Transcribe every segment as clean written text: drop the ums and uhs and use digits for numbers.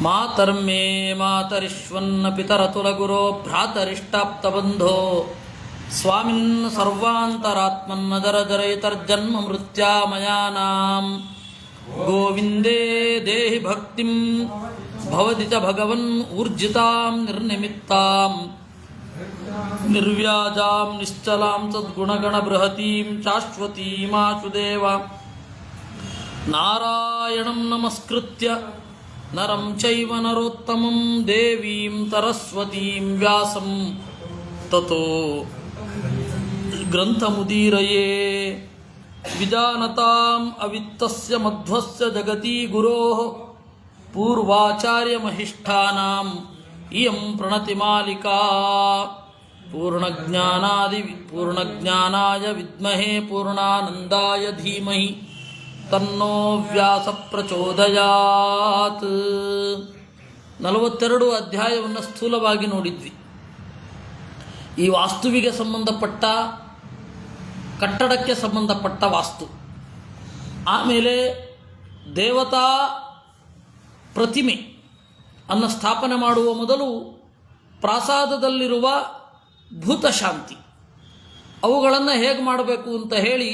ಮಾತರ್ಮೇ ಮಾತರಿಶ್ವನ್ನ ಪಿತರತುಲಗುರೋ ಭ್ರಾತರಿಷ್ಟಾಪ್ತಬಂಧೋ ಸ್ವಾಮಿನ್ ಸರ್ವಾಂತರಾತ್ಮನ್ನದರಜರೈತರ್ಜನ್ಮ ಮೃತ್ಯಾಮಯಾನಾಂ ಗೋವಿಂದೇ ದೇಹಿ ಭಕ್ತಿಂ ಭವತಿ ಚ ಭಗವನ್ ಊರ್ಜಿತಾಂ ನಿರ್ನಿಮಿತ್ತಾಂ ನಿರ್ವ್ಯಾಜಾಂ ನಿಶ್ಚಲಾಂ ಸದ್ಗುಣಗಣ ಬೃಹತೀಂ ಶಾಶ್ವತೀಮಾಶುದೇವ ನಾರಾಯಣಂ ನಮಸ್ಕೃತ್ಯ ನರಂ ಚೈವ ನರೋತ್ತಮಂ ದೇವೀಂ ಸರಸ್ವತೀಂ ವ್ಯಾಸಂ ತತೋ ಗ್ರಂಥಮುದೀರಯೇ ವಿಜಾನತಾಂ ಅವಿತ್ತಸ್ಯ ಮಧ್ವಸ್ಯ ಜಗತಿ ಗುರೋಃ ಪೂರ್ವಾಚಾರ್ಯಮಹಿಷ್ಠಾನಾಂ ಇಯಂ ಪ್ರಣತಿಮಾಲಿಕಾ ಪೂರ್ಣಜ್ಞಾನಾಯ ವಿದ್ಮಹೇ ಪೂರ್ಣಾನಂದಾಯ ಧೀಮಹಿ ತನ್ನೋ ವ್ಯಾಸ ಪ್ರಚೋದಯಾತ್. 42 ಅಧ್ಯಾಯವನ್ನು ಸ್ಥೂಲವಾಗಿ ನೋಡಿದ್ವಿ. ಈ ವಾಸ್ತುವಿಗೆ ಸಂಬಂಧಪಟ್ಟ ಕಟ್ಟಡಕ್ಕೆ ಸಂಬಂಧಪಟ್ಟ ವಾಸ್ತು, ಆಮೇಲೆ ದೇವತಾ ಪ್ರತಿಮೆ ಅನ್ನು ಸ್ಥಾಪನೆ ಮಾಡುವ ಮೊದಲು ಪ್ರಾಸಾದದಲ್ಲಿರುವ ಭೂತಶಾಂತಿ ಅವುಗಳನ್ನು ಹೇಗೆ ಮಾಡಬೇಕು ಅಂತ ಹೇಳಿ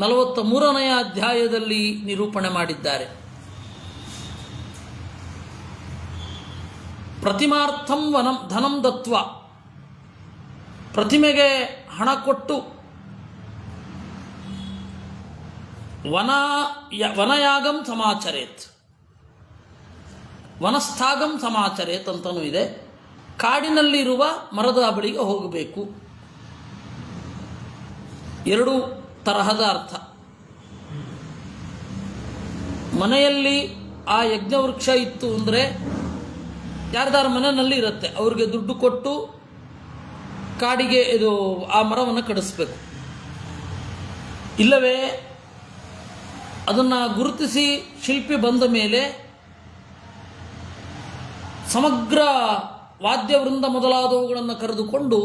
43ನೇ ಅಧ್ಯಾಯದಲ್ಲಿ ನಿರೂಪಣೆ ಮಾಡಿದ್ದಾರೆ. ಪ್ರತಿಮಾರ್ಥಂ ಧನಂ ದತ್ವ, ಪ್ರತಿಮೆಗೆ ಹಣ ಕೊಟ್ಟು ವನಯಾಗಂ ಸಮಾಚರೇತ್, ವನಸ್ಥಾಗಂ ಸಮಾಚರೇತ್ ಅಂತನೂ ಇದೆ. ಕಾಡಿನಲ್ಲಿರುವ ಮರದ ಬಳಿಗೆ ಹೋಗಬೇಕು. 2 ತರಹದ ಅರ್ಥ. ಮನೆಯಲ್ಲಿ ಆ ಯಜ್ಞವೃಕ್ಷ ಇತ್ತು ಅಂದರೆ ಯಾರ್ದಾರ ಮನೆಯಲ್ಲಿ ಇರುತ್ತೆ, ಅವ್ರಿಗೆ ದುಡ್ಡು ಕೊಟ್ಟು ಕಾಡಿಗೆ ಆ ಮರವನ್ನು ಕಡಿಸ್ಬೇಕು. ಇಲ್ಲವೇ ಅದನ್ನು ಗುರುತಿಸಿ ಶಿಲ್ಪಿ ಬಂದ ಮೇಲೆ ಸಮಗ್ರ ವಾದ್ಯವೃಂದ ಮೊದಲಾದವುಗಳನ್ನು ಕರೆದುಕೊಂಡು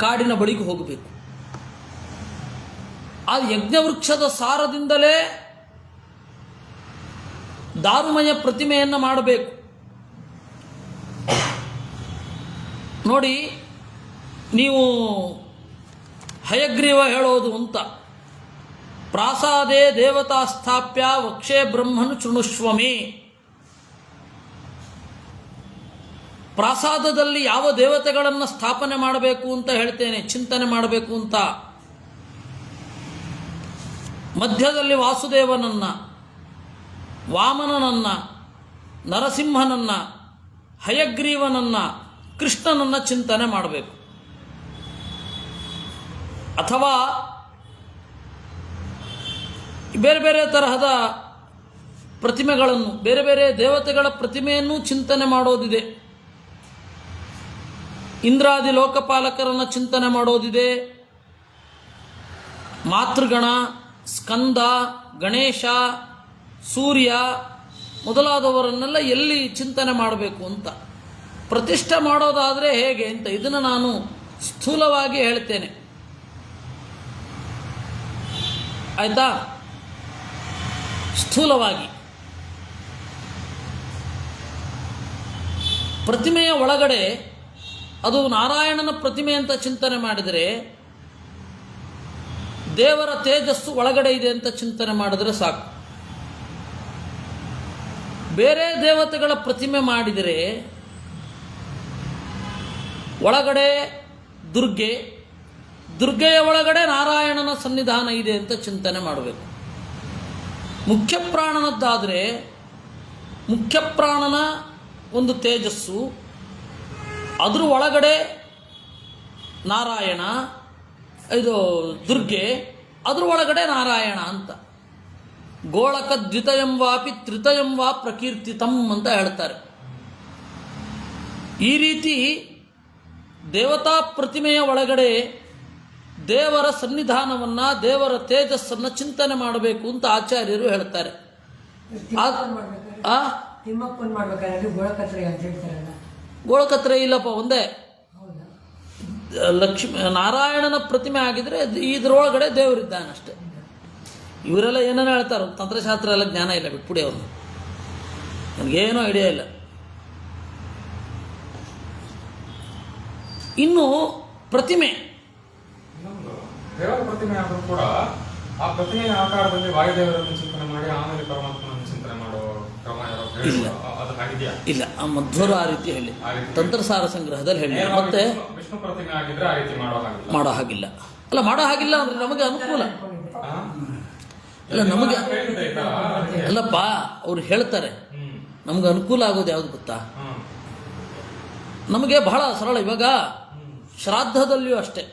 ಕಾಡಿನ ಬಳಿಗೆ ಹೋಗಬೇಕು. ಆ ಯಜ್ಞವೃಕ್ಷದ ಸಾರದಿಂದಲೇ ದಾರುಮಯ ಪ್ರತಿಮೆಯನ್ನು ಮಾಡಬೇಕು. ನೋಡಿ, ನೀವು ಹಯಗ್ರೀವ ಹೇಳೋದು ಅಂತ, ಪ್ರಾಸಾದೇ ದೇವತಾ ಸ್ಥಾಪ್ಯ ವಕ್ಷೇ ಬ್ರಹ್ಮನು ಶೃಣುಷ್ವಮೇ. ಪ್ರಾಸಾದದಲ್ಲಿ ಯಾವ ದೇವತೆಗಳನ್ನು ಸ್ಥಾಪನೆ ಮಾಡಬೇಕು ಅಂತ ಹೇಳ್ತೇನೆ, ಚಿಂತನೆ ಮಾಡಬೇಕು ಅಂತ. ಮಧ್ಯದಲ್ಲಿ ವಾಸುದೇವನನ್ನ, ವಾಮನನನ್ನ, ನರಸಿಂಹನನ್ನ, ಹಯಗ್ರೀವನನ್ನ, ಕೃಷ್ಣನನ್ನ ಚಿಂತನೆ ಮಾಡಬೇಕು. ಅಥವಾ ಬೇರೆ ಬೇರೆ ತರಹದ ಪ್ರತಿಮೆಗಳನ್ನು, ಬೇರೆ ಬೇರೆ ದೇವತೆಗಳ ಪ್ರತಿಮೆಯನ್ನು ಚಿಂತನೆ ಮಾಡೋದಿದೆ. ಇಂದ್ರಾದಿ ಲೋಕಪಾಲಕರನ್ನು ಚಿಂತನೆ ಮಾಡೋದಿದೆ. ಮಾತೃಗಣ, ಸ್ಕಂದ, ಗಣೇಶ, ಸೂರ್ಯ ಮೊದಲಾದವರನ್ನೆಲ್ಲ ಎಲ್ಲಿ ಚಿಂತನೆ ಮಾಡಬೇಕು ಅಂತ, ಪ್ರತಿಷ್ಠೆ ಮಾಡೋದಾದರೆ ಹೇಗೆ ಅಂತ ಇದನ್ನು ನಾನು ಸ್ಥೂಲವಾಗಿ ಹೇಳ್ತೇನೆ. ಆಯಿತಾ? ಸ್ಥೂಲವಾಗಿ ಪ್ರತಿಮೆಯ ಒಳಗಡೆ ಅದು ನಾರಾಯಣನ ಪ್ರತಿಮೆ ಅಂತ ಚಿಂತನೆ ಮಾಡಿದರೆ, ದೇವರ ತೇಜಸ್ಸು ಒಳಗಡೆ ಇದೆ ಅಂತ ಚಿಂತನೆ ಮಾಡಿದರೆ ಸಾಕು. ಬೇರೆ ದೇವತೆಗಳ ಪ್ರತಿಮೆ ಮಾಡಿದರೆ ಒಳಗಡೆ ದುರ್ಗೆಯ ಒಳಗಡೆ ನಾರಾಯಣನ ಸನ್ನಿಧಾನ ಇದೆ ಅಂತ ಚಿಂತನೆ ಮಾಡಬೇಕು. ಮುಖ್ಯ ಪ್ರಾಣನದ್ದಾದರೆ ಮುಖ್ಯ ಪ್ರಾಣನ ಒಂದು ತೇಜಸ್ಸು, ಅದ್ರ ಒಳಗಡೆ ನಾರಾಯಣ, ದುರ್ಗೆ, ಅದ್ರ ಒಳಗಡೆ ನಾರಾಯಣ ಅಂತ. ಗೋಳಕ ದ್ವಿತಯಂ ವಾಪಿ ತ್ರಿತಯಂ ವಾ ಪ್ರಕೀರ್ತಿತಂ ಅಂತ ಹೇಳ್ತಾರೆ. ಈ ರೀತಿ ದೇವತಾ ಪ್ರತಿಮೆಯ ಒಳಗಡೆ ದೇವರ ಸನ್ನಿಧಾನವನ್ನು, ದೇವರ ತೇಜಸ್ಸನ್ನು ಚಿಂತನೆ ಮಾಡಬೇಕು ಅಂತ ಆಚಾರ್ಯರು ಹೇಳ್ತಾರೆ. ಗೋಳಕತ್ರೆ ಇಲ್ಲಪ್ಪ, ಒಂದೇ ಲಕ್ಷ್ಮೀ ನಾರಾಯಣನ ಪ್ರತಿಮೆ ಆಗಿದ್ರೆ ಇದರೊಳಗಡೆ ದೇವರಿದ್ದಾನಷ್ಟೆ. ಇವರೆಲ್ಲ ಏನೇನು ಹೇಳ್ತಾರೆ, ತಂತ್ರಶಾಸ್ತ್ರ ಎಲ್ಲ ಜ್ಞಾನ ಇಲ್ಲ, ಬಿಟ್ಬಿಡಿ ಅವರು. ನನಗೇನೂ ಐಡಿಯಾ ಇಲ್ಲ. ಇನ್ನು ಪ್ರತಿಮೆ, ದೇವರ ಪ್ರತಿಮೆ ಆದರೂ ಕೂಡ ಆ ಪ್ರತಿಮೆಯ ಆಕಾರದಲ್ಲಿ ವಾಯುದೇವರನ್ನು ಚಿಂತನೆ ಮಾಡಿ ಆಮೇಲೆ ಪರಮಾತ್ಮನನ್ನು ಚಿಂತನೆ ಮಾಡೋ ಕ್ರಮ ಅದು ಹಾಗಿದೆಯಾ? ಇಲ್ಲ, ಆ ಮಧ್ವರು ಆ ರೀತಿ ಹೇಳಿ, ತಂತ್ರಸಾರ ಸಂಗ್ರಹದಲ್ಲಿ ಹೇಳಿ. ಮತ್ತೆ ವಿಷ್ಣು ಪ್ರತಿಮೆ ಆಗಿದ್ರೆ ಆ ರೀತಿ ಮಾಡೋ ಹಾಗಿಲ್ಲ. ಅಲ್ಲ, ಮಾಡೋ ಹಾಗಿಲ್ಲ ಅಂದ್ರೆ ನಮಗೆ ಅನುಕೂಲ ಅಲ್ಲ, ನಮಗೆ ಅಲ್ಲಪ್ಪ, ಅವ್ರು ಹೇಳ್ತಾರೆ ನಮ್ಗೆ ಅನುಕೂಲ ಆಗೋದು ಯಾವ್ದು ಗೊತ್ತಾ? ನಮಗೆ ಬಹಳ ಸರಳ. ಇವಾಗ ಶ್ರಾದ್ದದಲ್ಲಿಯೂ ಅಷ್ಟೇ,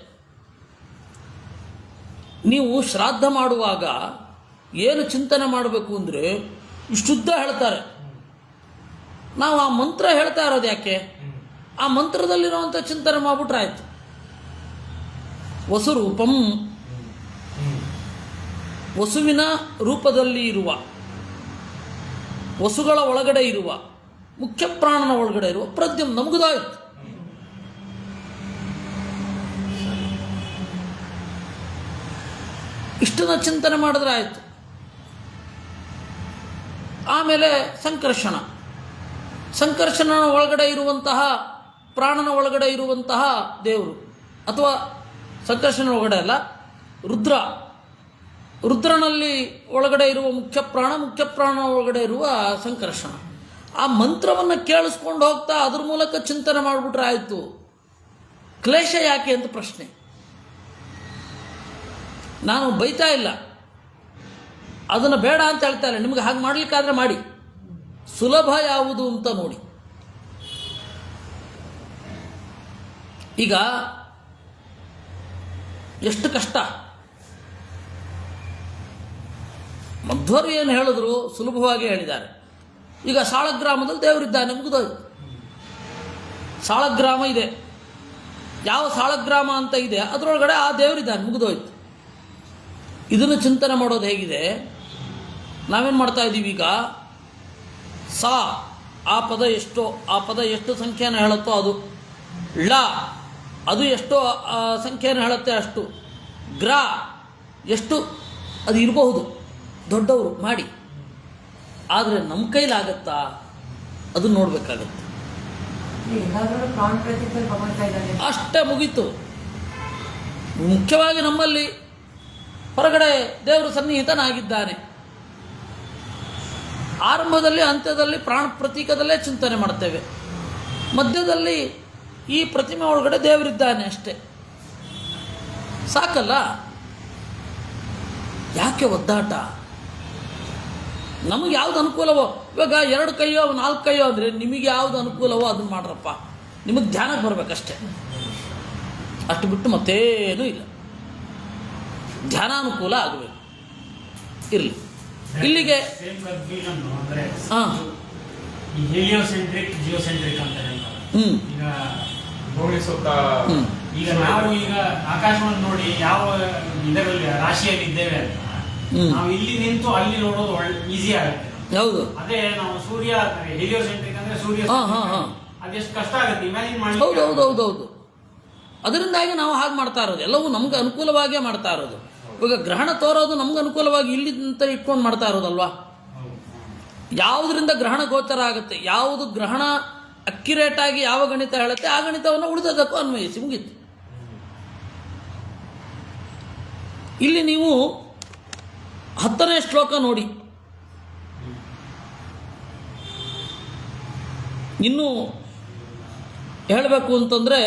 ನೀವು ಶ್ರಾದ್ದ ಮಾಡುವಾಗ ಏನು ಚಿಂತನೆ ಮಾಡಬೇಕು ಅಂದರೆ ಇಷ್ಟುದ್ದ ಹೇಳ್ತಾರೆ. ನಾವು ಆ ಮಂತ್ರ ಹೇಳ್ತಾ ಇರೋದು ಯಾಕೆ? ಆ ಮಂತ್ರದಲ್ಲಿರುವಂಥ ಚಿಂತನೆ ಮಾಡಿಬಿಟ್ರೆ ಆಯ್ತು. ವಸುರೂಪಂ, ವಸುವಿನ ರೂಪದಲ್ಲಿ ಇರುವ, ವಸುಗಳ ಒಳಗಡೆ ಇರುವ, ಮುಖ್ಯ ಪ್ರಾಣನ ಒಳಗಡೆ ಇರುವ ಪ್ರದ್ಯುಮ್ನ ನಮಗುದಾಯ್ತು. ಇಷ್ಟನ್ನ ಚಿಂತನೆ ಮಾಡಿದ್ರೆ ಆಯಿತು. ಆಮೇಲೆ ಸಂಕರ್ಷಣನ ಒಳಗಡೆ ಇರುವಂತಹ, ಪ್ರಾಣನ ಒಳಗಡೆ ಇರುವಂತಹ ದೇವರು, ಅಥವಾ ಸಂಕರ್ಷಣ ಒಳಗಡೆ ಅಲ್ಲ, ರುದ್ರನಲ್ಲಿ ಒಳಗಡೆ ಇರುವ ಮುಖ್ಯ ಪ್ರಾಣ ಒಳಗಡೆ ಇರುವ ಸಂಕರ್ಷಣ. ಆ ಮಂತ್ರವನ್ನು ಕೇಳಿಸ್ಕೊಂಡು ಹೋಗ್ತಾ ಅದ್ರ ಮೂಲಕ ಚಿಂತನೆ ಮಾಡಿಬಿಟ್ರೆ ಆಯಿತು. ಕ್ಲೇಶ ಯಾಕೆ ಅಂತ ಪ್ರಶ್ನೆ. ನಾನು ಬೈತಾ ಇಲ್ಲ, ಅದನ್ನು ಬೇಡ ಅಂತ ಹೇಳ್ತಾ ಇಲ್ಲ. ನಿಮಗೆ ಹಾಗೆ ಮಾಡಲಿಕ್ಕಾದ್ರೆ ಮಾಡಿ, ಸುಲಭ ಯಾವುದು ಅಂತ ನೋಡಿ. ಈಗ ಎಷ್ಟು ಕಷ್ಟ. ಮಧ್ವರು ಏನು ಹೇಳಿದ್ರು ಸುಲಭವಾಗಿ ಹೇಳಿದ್ದಾರೆ. ಈಗ ಸಾಳಗ್ರಾಮದಲ್ಲಿ ದೇವರಿದ್ದಾನೆ, ಮುಗಿದೋಯ್ತು. ಸಾಳಗ್ರಾಮ ಇದೆ, ಯಾವ ಸಾಳಗ್ರಾಮ ಅಂತ ಇದೆ ಅದರೊಳಗಡೆ ಆ ದೇವರಿದ್ದಾನೆ, ಮುಗಿದೋಯ್ತು. ಇದನ್ನು ಚಿಂತನೆ ಮಾಡೋದು ಹೇಗಿದೆ? ನಾವೇನು ಮಾಡ್ತಾ ಇದ್ದೀವಿ ಈಗ? ಸಾ ಆ ಪದ ಎಷ್ಟೋ, ಆ ಪದ ಎಷ್ಟು ಸಂಖ್ಯೆಯನ್ನು ಹೇಳುತ್ತೋ ಅದು. ಳ ಅದು ಎಷ್ಟೋ ಸಂಖ್ಯೆಯನ್ನು ಹೇಳುತ್ತೆ ಅಷ್ಟು. ಗ್ರ ಎಷ್ಟು ಅದು ಇರಬಹುದು, ದೊಡ್ಡವರು ಮಾಡಿ. ಆದರೆ ನಮ್ಮ ಕೈಲಾಗತ್ತಾ? ಅದನ್ನು ನೋಡಬೇಕಾಗತ್ತೆ. ಅಷ್ಟೇ, ಮುಗೀತು. ಮುಖ್ಯವಾಗಿ ನಮ್ಮಲ್ಲಿ ಹೊರಗಡೆ ದೇವರು ಸನ್ನಿಹಿತನಾಗಿದ್ದಾನೆ. ಆರಂಭದಲ್ಲಿ ಅಂತ್ಯದಲ್ಲಿ ಪ್ರಾಣ ಪ್ರತೀಕದಲ್ಲೇ ಚಿಂತನೆ ಮಾಡ್ತೇವೆ. ಮಧ್ಯದಲ್ಲಿ ಈ ಪ್ರತಿಮೆ ಒಳಗಡೆ ದೇವರಿದ್ದಾನೆ, ಅಷ್ಟೇ ಸಾಕಲ್ಲ. ಯಾಕೆ ಒದ್ದಾಟ? ನಮಗೆ ಯಾವ್ದು ಅನುಕೂಲವೋ, ಇವಾಗ 2 ಕೈಯೋ 4 ಕೈಯೋ ಅಂದರೆ ನಿಮಗೆ ಯಾವುದು ಅನುಕೂಲವೋ ಅದನ್ನು ಮಾಡ್ರಪ್ಪ. ನಿಮಗೆ ಧ್ಯಾನಕ್ಕೆ ಬರಬೇಕಷ್ಟೆ, ಅಷ್ಟು ಬಿಟ್ಟು ಮತ್ತೇನೂ ಇಲ್ಲ. ಧ್ಯಾನಾನುಕೂಲ ಆಗಬೇಕು, ಇರಲಿ. ಇಲ್ಲಿಗೆ ಹಾಂ, ಹೀಲಿಯೋಸೆಂಟ್ರಿಕ್ ಜಿಯೋಸೆಂಟ್ರಿಕ್ ಅಂತ ಈಗ ನಾವು ಈಗ ಆಕಾಶವನ್ನು ನೋಡಿ ಯಾವ ಇದರಲ್ಲಿ ರಾಶಿಯಲ್ಲಿ ಇದ್ದೇವೆ ಅಂತ ನಾವು ಇಲ್ಲಿ ನಿಂತು ಅಲ್ಲಿ ನೋಡೋದು ಈಸಿ ಆಗುತ್ತೆ. ಹೌದು, ಅದೇ ನಾವು ಸೂರ್ಯ ಹೀಲಿಯೋಸೆಂಟ್ರಿಕ್ ಅಂದ್ರೆ ಸೂರ್ಯ ಅದೆಷ್ಟು ಕಷ್ಟ ಆಗುತ್ತೆ ಇಮ್ಯಾಜಿನ್ ಮಾಡಿ. ಹೌದು ಹೌದು ಹೌದು ಹೌದು. ಅದರಿಂದಾಗಿ ನಾವು ಹಾಗೆ ಮಾಡ್ತಾ ಇರೋದು, ಎಲ್ಲವೂ ನಮ್ಗೆ ಅನುಕೂಲವಾಗಿಯೇ ಮಾಡ್ತಾ ಇರೋದು. ಇವಾಗ ಗ್ರಹಣ ತೋರೋದು ನಮ್ಗೆ ಅನುಕೂಲವಾಗಿ ಇಲ್ಲಿ ಅಂತ ಇಟ್ಕೊಂಡು ಮಾಡ್ತಾ ಇರೋದಲ್ವಾ. ಯಾವುದರಿಂದ ಗ್ರಹಣ ಗೋಚರ ಆಗುತ್ತೆ, ಯಾವುದು ಗ್ರಹಣ ಅಕ್ಯುರೇಟ್ ಆಗಿ ಯಾವ ಗಣಿತ ಹೇಳುತ್ತೆ ಆ ಗಣಿತವನ್ನು ಉಳಿದದಕ್ಕೂ ಅನ್ವಯಿಸಿ, ಮುಗೀತು. ಇಲ್ಲಿ ನೀವು 10ನೇ ಶ್ಲೋಕ ನೋಡಿ. ಇನ್ನು ಹೇಳಬೇಕು ಅಂತಂದರೆ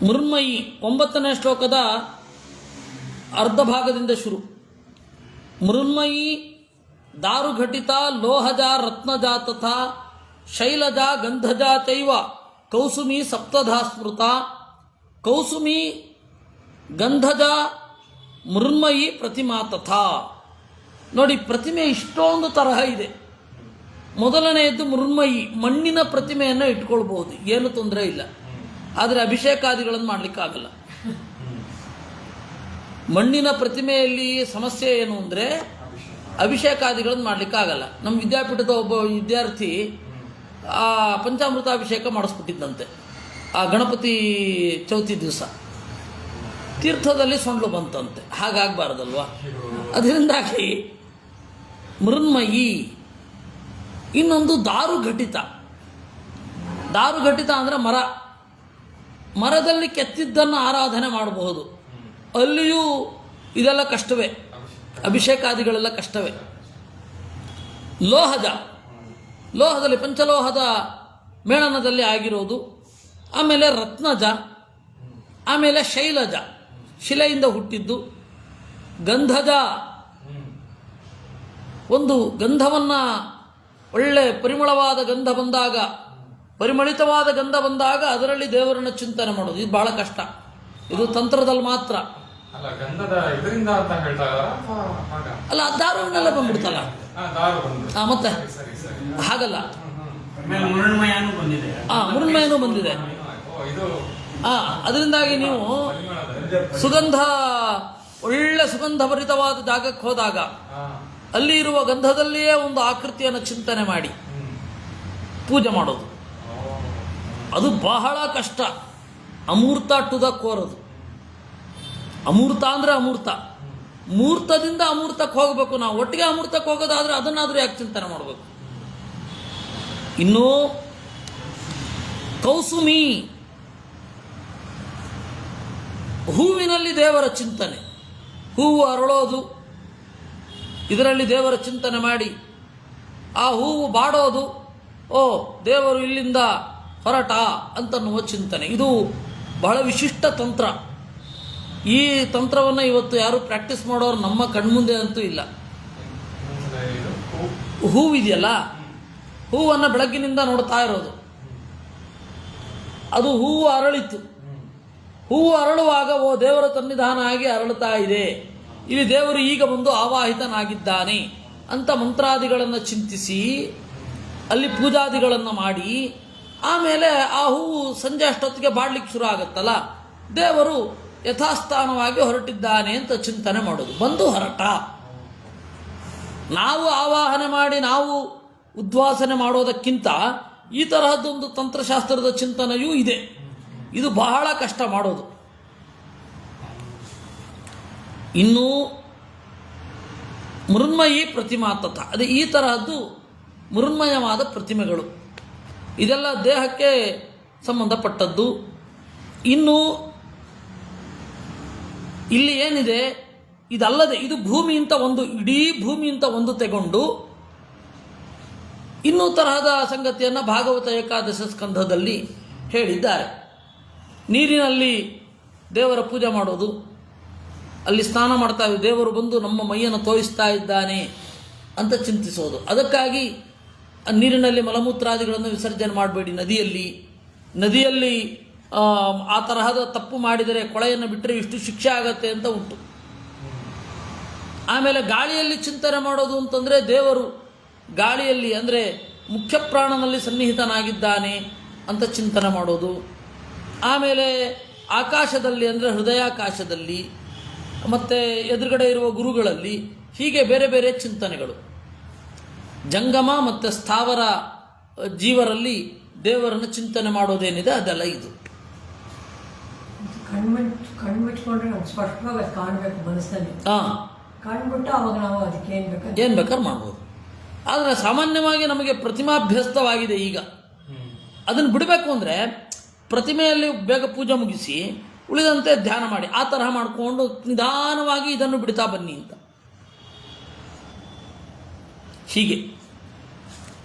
ಮೃನ್ಮಯಿ 9ನೇ ಶ್ಲೋಕದ ಅರ್ಧ ಭಾಗದಿಂದ ಶುರು. ಮೃನ್ಮಯಿ ದಾರುಘಟಿತ ಲೋಹಜ ರತ್ನಜಾ ತಥಾ ಶೈಲಜಾ ಗಂಧಜಾ ಚೈವ ಕೌಸುಮಿ ಸಪ್ತಧಾ ಸ್ಮೃತ. ಕೌಸುಮಿ ಗಂಧಜಾ ಮೃನ್ಮಯಿ ಪ್ರತಿಮಾ ತಥಾ. ನೋಡಿ, ಪ್ರತಿಮೆ ಇಷ್ಟೊಂದು ತರಹ ಇದೆ. ಮೊದಲನೆಯದ್ದು ಮೃನ್ಮಯಿ, ಮಣ್ಣಿನ ಪ್ರತಿಮೆಯನ್ನು ಇಟ್ಕೊಳ್ಬಹುದು, ಏನು ತೊಂದರೆ ಇಲ್ಲ. ಆದರೆ ಅಭಿಷೇಕಾದಿಗಳನ್ನು ಮಾಡಲಿಕ್ಕಾಗಲ್ಲ. ಮಣ್ಣಿನ ಪ್ರತಿಮೆಯಲ್ಲಿ ಸಮಸ್ಯೆ ಏನು ಅಂದರೆ ಅಭಿಷೇಕಾದಿಗಳನ್ನು ಮಾಡಲಿಕ್ಕಾಗಲ್ಲ. ನಮ್ಮ ವಿದ್ಯಾಪೀಠದ ಒಬ್ಬ ವಿದ್ಯಾರ್ಥಿ ಆ ಪಂಚಾಮೃತಾಭಿಷೇಕ ಮಾಡಿಸ್ಬಿಟ್ಟಿದ್ದಂತೆ ಆ ಗಣಪತಿ ಚೌತಿ ದಿವಸ. ತೀರ್ಥದಲ್ಲಿ ಸೊಂಡ್ಲು ಬಂತಂತೆ. ಹಾಗಾಗಬಾರ್ದಲ್ವ. ಅದರಿಂದಾಗಿ ಮೃನ್ಮಯಿ ಇನ್ನೊಂದು ದಾರುಘಟಿತ. ದಾರುಘಟಿತ ಅಂದರೆ ಮರದಲ್ಲಿ ಕೆತ್ತಿದ್ದನ್ನು ಆರಾಧನೆ ಮಾಡಬಹುದು. ಅಲ್ಲಿಯೂ ಇದೆಲ್ಲ ಕಷ್ಟವೇ, ಅಭಿಷೇಕಾದಿಗಳೆಲ್ಲ ಕಷ್ಟವೇ. ಲೋಹದಲ್ಲಿ ಪಂಚಲೋಹದ ಮೇಳನದಲ್ಲಿ ಆಗಿರೋದು. ಆಮೇಲೆ ರತ್ನಜ, ಆಮೇಲೆ ಶೈಲಜ, ಶಿಲೆಯಿಂದ ಹುಟ್ಟಿದ್ದು. ಗಂಧಜ, ಒಂದು ಗಂಧವನ್ನು ಒಳ್ಳೆ ಪರಿಮಳವಾದ ಗಂಧ ಬಂದಾಗ, ಪರಿಮಳಿತವಾದ ಗಂಧ ಬಂದಾಗ ಅದರಲ್ಲಿ ದೇವರನ್ನು ಚಿಂತನೆ ಮಾಡೋದು. ಇದು ಬಹಳ ಕಷ್ಟ. ಇದು ತಂತ್ರದಲ್ಲಿ ಮಾತ್ರ. ಅಲ್ಲ, ಗಂಧದ ಇದರಿಂದ ಅಂತ ಹೇಳ್ತಾ ಇದ್ದಾರಾ ಅಥವಾ ಹಾಗ? ಅಲ್ಲ, ದಾರುವನ್ನೆಲ್ಲ ಬಂದ್ಬಿಡ್ತಲ್ಲ. ದಾರು ಬಂದು ಮತ್ತೆ ಸರಿ. ಹಾಗಲ್ಲ. ಆಮೇಲೆ ಮೃಣ್ಮಯನೂ ಬಂದಿದೆ. ಮೃಣ್ಮಯನೂ ಬಂದಿದೆ. ಇದು ಅದರಿಂದಾಗಿ ನೀವು ಸುಗಂಧ, ಒಳ್ಳೆ ಸುಗಂಧಭರಿತವಾದ ಜಾಗಕ್ಕೆ ಹೋದಾಗ ಅಲ್ಲಿ ಇರುವ ಗಂಧದಲ್ಲಿಯೇ ಒಂದು ಆಕೃತಿಯನ್ನು ಚಿಂತನೆ ಮಾಡಿ ಪೂಜೆ ಮಾಡೋದು. ಅದು ಬಹಳ ಕಷ್ಟ. ಅಮೂರ್ತ ಟು ದ ಕೋರ್. ಅದು ಅಮೂರ್ತ ಅಂದರೆ ಅಮೂರ್ತ. ಮೂರ್ತದಿಂದ ಅಮೂರ್ತಕ್ಕೆ ಹೋಗಬೇಕು. ನಾವು ಒಟ್ಟಿಗೆ ಅಮೂರ್ತಕ್ಕೆ ಹೋಗೋದಾದ್ರೆ ಅದನ್ನಾದರೂ ಯಾಕೆ ಚಿಂತನೆ ಮಾಡಬೇಕು? ಇನ್ನು ಕೌಸುಮಿ, ಹೂವಿನಲ್ಲಿ ದೇವರ ಚಿಂತನೆ, ಹೂವು ಅರಳೋದು, ಇದರಲ್ಲಿ ದೇವರ ಚಿಂತನೆ ಮಾಡಿ ಆ ಹೂವು ಬಾಡೋದು. ಓ, ದೇವರು ಇಲ್ಲಿಂದ ಹೊರಟ ಅಂತನ್ನುವ ಚಿಂತನೆ. ಇದು ಬಹಳ ವಿಶಿಷ್ಟ ತಂತ್ರ. ಈ ತಂತ್ರವನ್ನು ಇವತ್ತು ಯಾರು ಪ್ರಾಕ್ಟೀಸ್ ಮಾಡೋರು ನಮ್ಮ ಕಣ್ಮುಂದೆ ಅಂತೂ ಇಲ್ಲ. ಹೂವಿದೆಯಲ್ಲ, ಹೂವನ್ನು ಬೆಳಗ್ಗಿನಿಂದ ನೋಡ್ತಾ ಇರೋದು. ಅದು ಹೂವು ಅರಳಿತು. ಹೂವು ಅರಳುವಾಗ ಓ, ದೇವರ ಸನ್ನಿಧಾನ ಆಗಿ ಅರಳುತ್ತಾ ಇದೆ, ಇಲ್ಲಿ ದೇವರು ಈಗ ಬಂದು ಆವಾಹಿತನಾಗಿದ್ದಾನೆ ಅಂತ ಮಂತ್ರಾದಿಗಳನ್ನು ಚಿಂತಿಸಿ ಅಲ್ಲಿ ಪೂಜಾದಿಗಳನ್ನು ಮಾಡಿ ಆಮೇಲೆ ಆ ಹೂವು ಸಂಜೆ ಅಷ್ಟೊತ್ತಿಗೆ ಬಾಡ್ಲಿಕ್ಕೆ ಶುರು ಆಗುತ್ತಲ್ಲ, ದೇವರು ಯಥಾಸ್ಥಾನವಾಗಿ ಹೊರಟಿದ್ದಾನೆ ಅಂತ ಚಿಂತನೆ ಮಾಡೋದು. ಬಂದು ಹೊರಟ. ನಾವು ಆವಾಹನೆ ಮಾಡಿ ನಾವು ಉದ್ವಾಸನೆ ಮಾಡೋದಕ್ಕಿಂತ ಈ ತರಹದ್ದೊಂದು ತಂತ್ರಶಾಸ್ತ್ರದ ಚಿಂತನೆಯೂ ಇದೆ. ಇದು ಬಹಳ ಕಷ್ಟ ಮಾಡೋದು. ಇನ್ನು ಮೃಣ್ಮಯಿ ಪ್ರತಿಮಾ ತಥ, ಅದೇ ಈ ತರಹದ್ದು ಮೃಣ್ಮಯವಾದ ಪ್ರತಿಮೆಗಳು, ಇದೆಲ್ಲ ದೇಹಕ್ಕೆ ಸಂಬಂಧಪಟ್ಟದ್ದು. ಇನ್ನು ಇಲ್ಲಿ ಏನಿದೆ ಇದಲ್ಲದೆ, ಇದು ಭೂಮಿ ಅಂತ ಒಂದು, ಇಡೀ ಭೂಮಿ ಅಂತ ಒಂದು ತೆಗೊಂಡು ಇನ್ನೂ ತರಹದ ಸಂಗತಿಯನ್ನು ಭಾಗವತ ಏಕಾದಶ ಸ್ಕಂಧದಲ್ಲಿ ಹೇಳಿದ್ದಾರೆ. ನೀರಿನಲ್ಲಿ ದೇವರ ಪೂಜೆ ಮಾಡೋದು, ಅಲ್ಲಿ ಸ್ನಾನ ಮಾಡ್ತಾ ಇದ್ದೀವಿ, ದೇವರು ಬಂದು ನಮ್ಮ ಮೈಯನ್ನು ತೋಯಿಸ್ತಾ ಇದ್ದಾನೆ ಅಂತ ಚಿಂತಿಸೋದು. ಅದಕ್ಕಾಗಿ ನೀರಿನಲ್ಲಿ ಮಲಮೂತ್ರಾದಿಗಳನ್ನು ವಿಸರ್ಜನೆ ಮಾಡಬೇಡಿ. ನದಿಯಲ್ಲಿ ಆ ತರಹದ ತಪ್ಪು ಮಾಡಿದರೆ, ಕೊಳೆಯನ್ನು ಬಿಟ್ಟರೆ ಇಷ್ಟು ಶಿಕ್ಷೆ ಆಗತ್ತೆ ಅಂತ ಉಂಟು. ಆಮೇಲೆ ಗಾಳಿಯಲ್ಲಿ ಚಿಂತನೆ ಮಾಡೋದು ಅಂತಂದರೆ, ದೇವರು ಗಾಳಿಯಲ್ಲಿ ಅಂದರೆ ಮುಖ್ಯ ಪ್ರಾಣನಲ್ಲಿ ಸನ್ನಿಹಿತನಾಗಿದ್ದಾನೆ ಅಂತ ಚಿಂತನೆ ಮಾಡೋದು. ಆಮೇಲೆ ಆಕಾಶದಲ್ಲಿ ಅಂದರೆ ಹೃದಯಾಕಾಶದಲ್ಲಿ, ಮತ್ತು ಎದುರುಗಡೆ ಇರುವ ಗುರುಗಳಲ್ಲಿ, ಹೀಗೆ ಬೇರೆ ಬೇರೆ ಚಿಂತನೆಗಳು. ಜಂಗಮ ಮತ್ತು ಸ್ಥಾವರ ಜೀವರಲ್ಲಿ ದೇವರನ್ನು ಚಿಂತನೆ ಮಾಡೋದೇನಿದೆ ಅದೆಲ್ಲ ಇದು. ಕಣ್ಮುಚ್ಕೊಂಡ್ರೆ ನಮ್ಗೆ ಸ್ಪಷ್ಟವಾಗಿ ಅದು ಕಾಣಬೇಕು ಮನಸ್ಸಲ್ಲಿ. ಕಾಣ್ಬಿಟ್ಟು ಅವಾಗ ನಾವು ಅದಕ್ಕೆ ಏನು ಬೇಕಾದ್ರೆ ಮಾಡ್ಬೋದು. ಆದರೆ ಸಾಮಾನ್ಯವಾಗಿ ನಮಗೆ ಪ್ರತಿಮಾಭ್ಯಸ್ತವಾಗಿದೆ ಈಗ. ಅದನ್ನು ಬಿಡಬೇಕು ಅಂದರೆ ಪ್ರತಿಮೆಯಲ್ಲಿ ಬೇಗ ಪೂಜೆ ಮುಗಿಸಿ ಉಳಿದಂತೆ ಧ್ಯಾನ ಮಾಡಿ, ಆ ತರಹ ಮಾಡಿಕೊಂಡು ನಿಧಾನವಾಗಿ ಇದನ್ನು ಬಿಡ್ತಾ ಬನ್ನಿ ಅಂತ. ಹೀಗೆ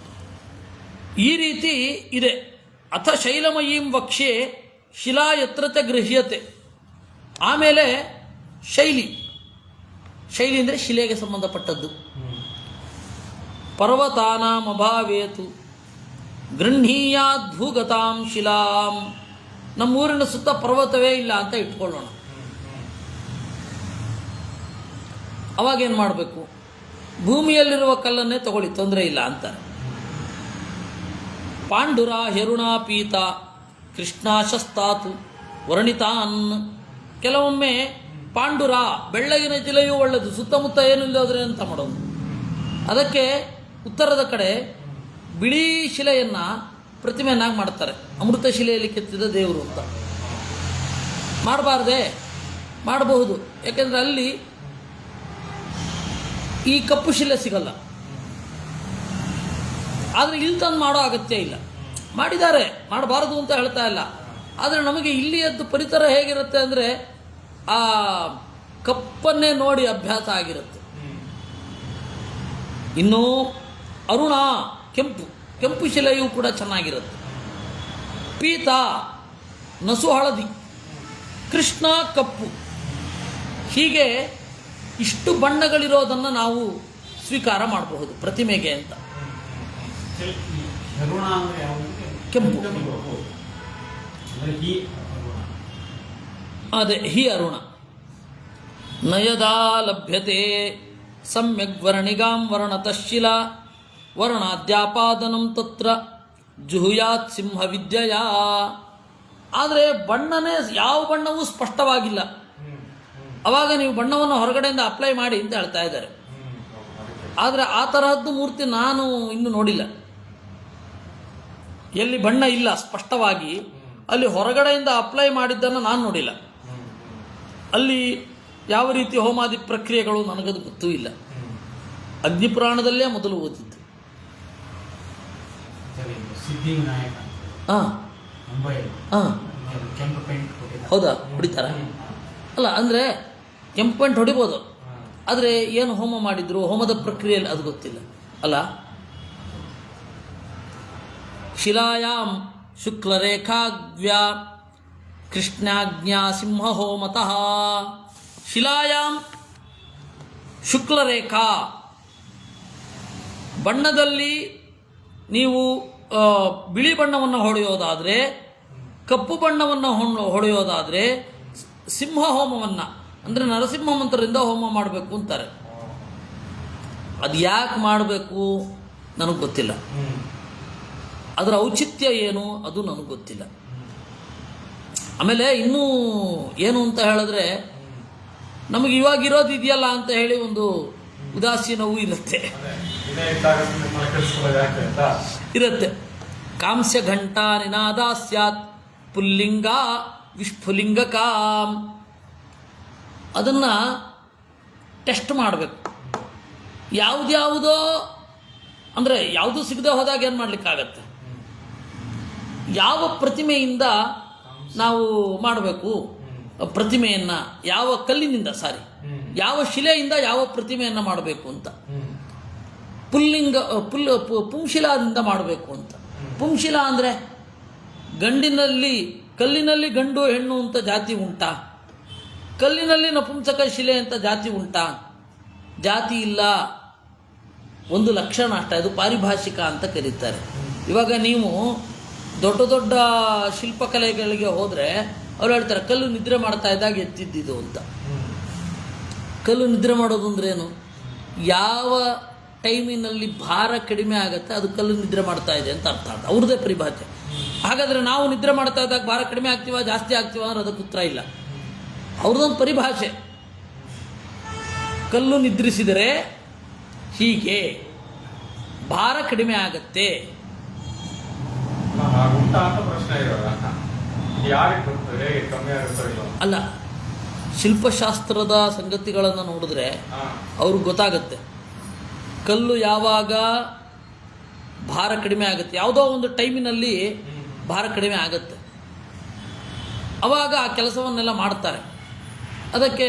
ಈ ರೀತಿ ಇದೆ. ಅಥ ಶೈಲಮಯೀಂ ವಕ್ಷ್ಯೆ ಶಿಲಾ ಯತ್ರತೆ ಗೃಹ್ಯತೆ. ಆಮೇಲೆ ಶೈಲಿ ಅಂದರೆ ಶಿಲೆಗೆ ಸಂಬಂಧಪಟ್ಟದ್ದು. ಪರ್ವತಾನಾಂ ಅಭಾವೇತು ಗೃಹೀಯಾತ್ ಭೂಗತಾಂ ಶಿಲಾಂ. ನಮ್ಮೂರಿನ ಸುತ್ತ ಪರ್ವತವೇ ಇಲ್ಲ ಅಂತ ಇಟ್ಕೊಳ್ಳೋಣ. ಅವಾಗೇನು ಮಾಡಬೇಕು? ಭೂಮಿಯಲ್ಲಿರುವ ಕಲ್ಲನ್ನೇ ತಗೊಳ್ಳಿ, ತೊಂದರೆ ಇಲ್ಲ ಅಂತಾರೆ. ಪಾಂಡುರ ಹೆರುಣಾ ಪೀತ ಕೃಷ್ಣಾಶಸ್ತಾತು ವರ್ಣಿತಾನ್. ಕೆಲವೊಮ್ಮೆ ಪಾಂಡುರ ಬೆಳ್ಳಗಿನ ಶಿಲೆಯೂ ಒಳ್ಳೆಯದು, ಸುತ್ತಮುತ್ತ ಏನು ಇಲ್ಲೋದ್ರೆ ಅಂತ ಮಾಡೋದು. ಅದಕ್ಕೆ ಉತ್ತರದ ಕಡೆ ಬಿಳಿ ಶಿಲೆಯನ್ನು ಪ್ರತಿಮೆಯನ್ನಾಗಿ ಮಾಡ್ತಾರೆ, ಅಮೃತ ಶಿಲೆಯಲ್ಲಿ ಕೆತ್ತಿದ ದೇವರು ಅಂತ. ಮಾಡಬಾರ್ದೆ? ಮಾಡಬಹುದು. ಯಾಕೆಂದರೆ ಅಲ್ಲಿ ಈ ಕಪ್ಪು ಶಿಲೆ ಸಿಗಲ್ಲ. ಆದರೆ ಇಲ್ಲಿ ತಂದು ಮಾಡೋ ಅಗತ್ಯ ಇಲ್ಲ. ಮಾಡಿದ್ದಾರೆ, ಮಾಡಬಾರದು ಅಂತ ಹೇಳ್ತಾ ಇಲ್ಲ. ಆದರೆ ನಮಗೆ ಇಲ್ಲಿಯದ್ದು ಪರಿಸರ ಹೇಗಿರುತ್ತೆ ಅಂದರೆ ಆ ಕಪ್ಪನ್ನೇ ನೋಡಿ ಅಭ್ಯಾಸ ಆಗಿರುತ್ತೆ. ಇನ್ನು ಅರುಣ ಕೆಂಪು ಶಿಲೆಯೂ ಕೂಡ ಚೆನ್ನಾಗಿರುತ್ತೆ. ಪೀತ ನಸು ಹಳದಿ, ಕೃಷ್ಣ ಕಪ್ಪು, ಹೀಗೆ ಇಷ್ಟು ಬಣ್ಣಗಳಿರೋದನ್ನು ನಾವು ಸ್ವೀಕಾರ ಮಾಡಬಹುದು ಪ್ರತಿಮೆಗೆ ಅಂತ. ಅರುಣ ಅಂದ್ರೆ ಯಾವುದು? ಕೆಂಪು. ಅಂದ್ರೆ ಈ ಅರುಣ. ಅದೇ ಹಿ ಅರುಣ. ನಯದಾ ಲಭ್ಯತೆ ಸಮ್ಯಕ್ ವರ್ಣಿಗಾಂ ವರ್ಣತಃ ಶಿಲಾ ವರ್ಣಾದ್ಯಾಪಾದನಂ ತತ್ರ ಜುಹುಯಾತ್ ಸಿಂಹ ವಿದ್ಯೆಯ. ಆದರೆ ಬಣ್ಣನೇ ಯಾವ ಬಣ್ಣವೂ ಸ್ಪಷ್ಟವಾಗಿಲ್ಲ. ಅವಾಗ ನೀವು ಬಣ್ಣವನ್ನು ಹೊರಗಡೆಯಿಂದ ಅಪ್ಲೈ ಮಾಡಿ ಅಂತ ಹೇಳ್ತಾ ಇದ್ದಾರೆ. ಆದರೆ ಆ ತರಹದ್ದು ಮೂರ್ತಿ ನಾನು ಇನ್ನೂ ನೋಡಿಲ್ಲ. ಎಲ್ಲಿ ಬಣ್ಣ ಇಲ್ಲ ಸ್ಪಷ್ಟವಾಗಿ ಅಲ್ಲಿ ಹೊರಗಡೆಯಿಂದ ಅಪ್ಲೈ ಮಾಡಿದ್ದನ್ನು ನಾನು ನೋಡಿಲ್ಲ. ಅಲ್ಲಿ ಯಾವ ರೀತಿ ಹೋಮಾದಿ ಪ್ರಕ್ರಿಯೆಗಳು ನನಗದು ಗೊತ್ತೂ ಇಲ್ಲ. ಅಗ್ನಿಪುರಾಣದಲ್ಲೇ ಮೊದಲು ಓದಿದ್ದು. ಸಿದ್ಧಿವಿನಾಯಕ ಹಾಂ ಮುಂಬೈ ಹಾಂ ಕೆಂಪು ಪೇಂಟ್ ಕೊಟ್ಟಿದ್ದಾರೆ. ಹೌದಾ, ಹೊಡಿತಾರ? ಅಲ್ಲ, ಅಂದರೆ ಕೆಂಪು ಪೇಂಟ್ ಹೊಡಿಬೋದು, ಆದರೆ ಏನು ಹೋಮ ಮಾಡಿದ್ರು, ಹೋಮದ ಪ್ರಕ್ರಿಯೆಯಲ್ಲಿ ಅದು ಗೊತ್ತಿಲ್ಲ ಅಲ್ಲ. ಶಿಲಾಯಾಂ ಶುಕ್ಲರೇಖಾಗ್ವ್ಯಾ ಕೃಷ್ಣಾಜ್ಞಾ ಸಿಂಹ ಹೋಮತಃ. ಶಿಲಾಯಾಂ ಶುಕ್ಲರೇಖಾ, ಬಣ್ಣದಲ್ಲಿ ನೀವು ಬಿಳಿ ಬಣ್ಣವನ್ನು ಹೊಡೆಯೋದಾದರೆ, ಕಪ್ಪು ಬಣ್ಣವನ್ನು ಹೊಡೆಯೋದಾದರೆ ಸಿಂಹ ಹೋಮವನ್ನು ಅಂದರೆ ನರಸಿಂಹ ಮಂತ್ರದಿಂದ ಹೋಮ ಮಾಡಬೇಕು ಅಂತಾರೆ. ಅದು ಯಾಕೆ ಮಾಡಬೇಕು ನನಗೆ ಗೊತ್ತಿಲ್ಲ. ಅದರ ಔಚಿತ್ಯ ಏನು ಅದು ನನಗೆ ಗೊತ್ತಿಲ್ಲ. ಆಮೇಲೆ ಇನ್ನೂ ಏನು ಅಂತ ಹೇಳಿದ್ರೆ, ನಮಗೆ ಇವಾಗಿರೋದು ಇದೆಯಲ್ಲ ಅಂತ ಹೇಳಿ ಒಂದು ಉದಾಸೀನವೂ ಇರುತ್ತೆ. ಇರುತ್ತೆ. ಕಾಂಸ್ಯ ಘಂಟಾ ನಿನಾದ ಸ್ಯಾತ್ ಪುಲ್ಲಿಂಗ ವಿಸ್ಫುಲಿಂಗಕಾಂ. ಅದನ್ನು ಟೆಸ್ಟ್ ಮಾಡಬೇಕು. ಯಾವುದ್ಯಾವುದೋ ಅಂದರೆ ಯಾವುದು ಸಿಗದೆ ಹೋದಾಗ ಏನು ಮಾಡಲಿಕ್ಕಾಗತ್ತೆ? ಯಾವ ಪ್ರತಿಮೆಯಿಂದ ನಾವು ಮಾಡಬೇಕು ಪ್ರತಿಮೆಯನ್ನು, ಯಾವ ಕಲ್ಲಿನಿಂದ ಯಾವ ಶಿಲೆಯಿಂದ ಯಾವ ಪ್ರತಿಮೆಯನ್ನು ಮಾಡಬೇಕು ಅಂತ. ಪುಂಶಿಲಾದಿಂದ ಮಾಡಬೇಕು ಅಂತ. ಪುಂಶಿಲಾ ಅಂದರೆ ಕಲ್ಲಿನಲ್ಲಿ ಗಂಡು ಹೆಣ್ಣು ಅಂತ ಜಾತಿ ಉಂಟಾ? ಕಲ್ಲಿನಲ್ಲಿ ನಪುಂಸಕ ಶಿಲೆ ಅಂತ ಜಾತಿ ಉಂಟಾ? ಜಾತಿ ಇಲ್ಲ, ಒಂದು ಲಕ್ಷಣ ಅಷ್ಟೇ. ಅದು ಪಾರಿಭಾಷಿಕ ಅಂತ ಕರೀತಾರೆ. ಇವಾಗ ನೀವು ದೊಡ್ಡ ದೊಡ್ಡ ಶಿಲ್ಪಕಲೆಗಳಿಗೆ ಹೋದರೆ ಅವ್ರು ಹೇಳ್ತಾರೆ ಕಲ್ಲು ನಿದ್ರೆ ಮಾಡ್ತಾ ಇದ್ದಾಗ ಎತ್ತಿದ್ದಿದ್ದು ಅಂತ. ಕಲ್ಲು ನಿದ್ರೆ ಮಾಡೋದು ಅಂದ್ರೇನು? ಯಾವ ಟೈಮಿನಲ್ಲಿ ಭಾರ ಕಡಿಮೆ ಆಗುತ್ತೆ ಅದು ಕಲ್ಲು ನಿದ್ರೆ ಮಾಡ್ತಾ ಇದೆ ಅಂತ ಅರ್ಥ. ಅವ್ರದ್ದೇ ಪರಿಭಾಷೆ. ಹಾಗಾದರೆ ನಾವು ನಿದ್ರೆ ಮಾಡ್ತಾ ಇದ್ದಾಗ ಭಾರ ಕಡಿಮೆ ಆಗ್ತೀವ ಜಾಸ್ತಿ ಆಗ್ತೀವ ಅಂದ್ರೆ ಅದಕ್ಕೆ ಉತ್ತರ ಇಲ್ಲ. ಅವ್ರದ್ದೊಂದು ಪರಿಭಾಷೆ. ಕಲ್ಲು ನಿದ್ರಿಸಿದರೆ ಹೀಗೆ ಭಾರ ಕಡಿಮೆ ಆಗತ್ತೆ. ಅಲ್ಲ, ಶಿಲ್ಪಶಾಸ್ತ್ರದ ಸಂಗತಿಗಳನ್ನು ನೋಡಿದ್ರೆ ಅವ್ರಿಗೆ ಗೊತ್ತಾಗುತ್ತೆ ಕಲ್ಲು ಯಾವಾಗ ಭಾರ ಕಡಿಮೆ ಆಗುತ್ತೆ. ಯಾವುದೋ ಒಂದು ಟೈಮಿನಲ್ಲಿ ಭಾರ ಕಡಿಮೆ ಆಗುತ್ತೆ, ಅವಾಗ ಆ ಕೆಲಸವನ್ನೆಲ್ಲ ಮಾಡ್ತಾರೆ. ಅದಕ್ಕೆ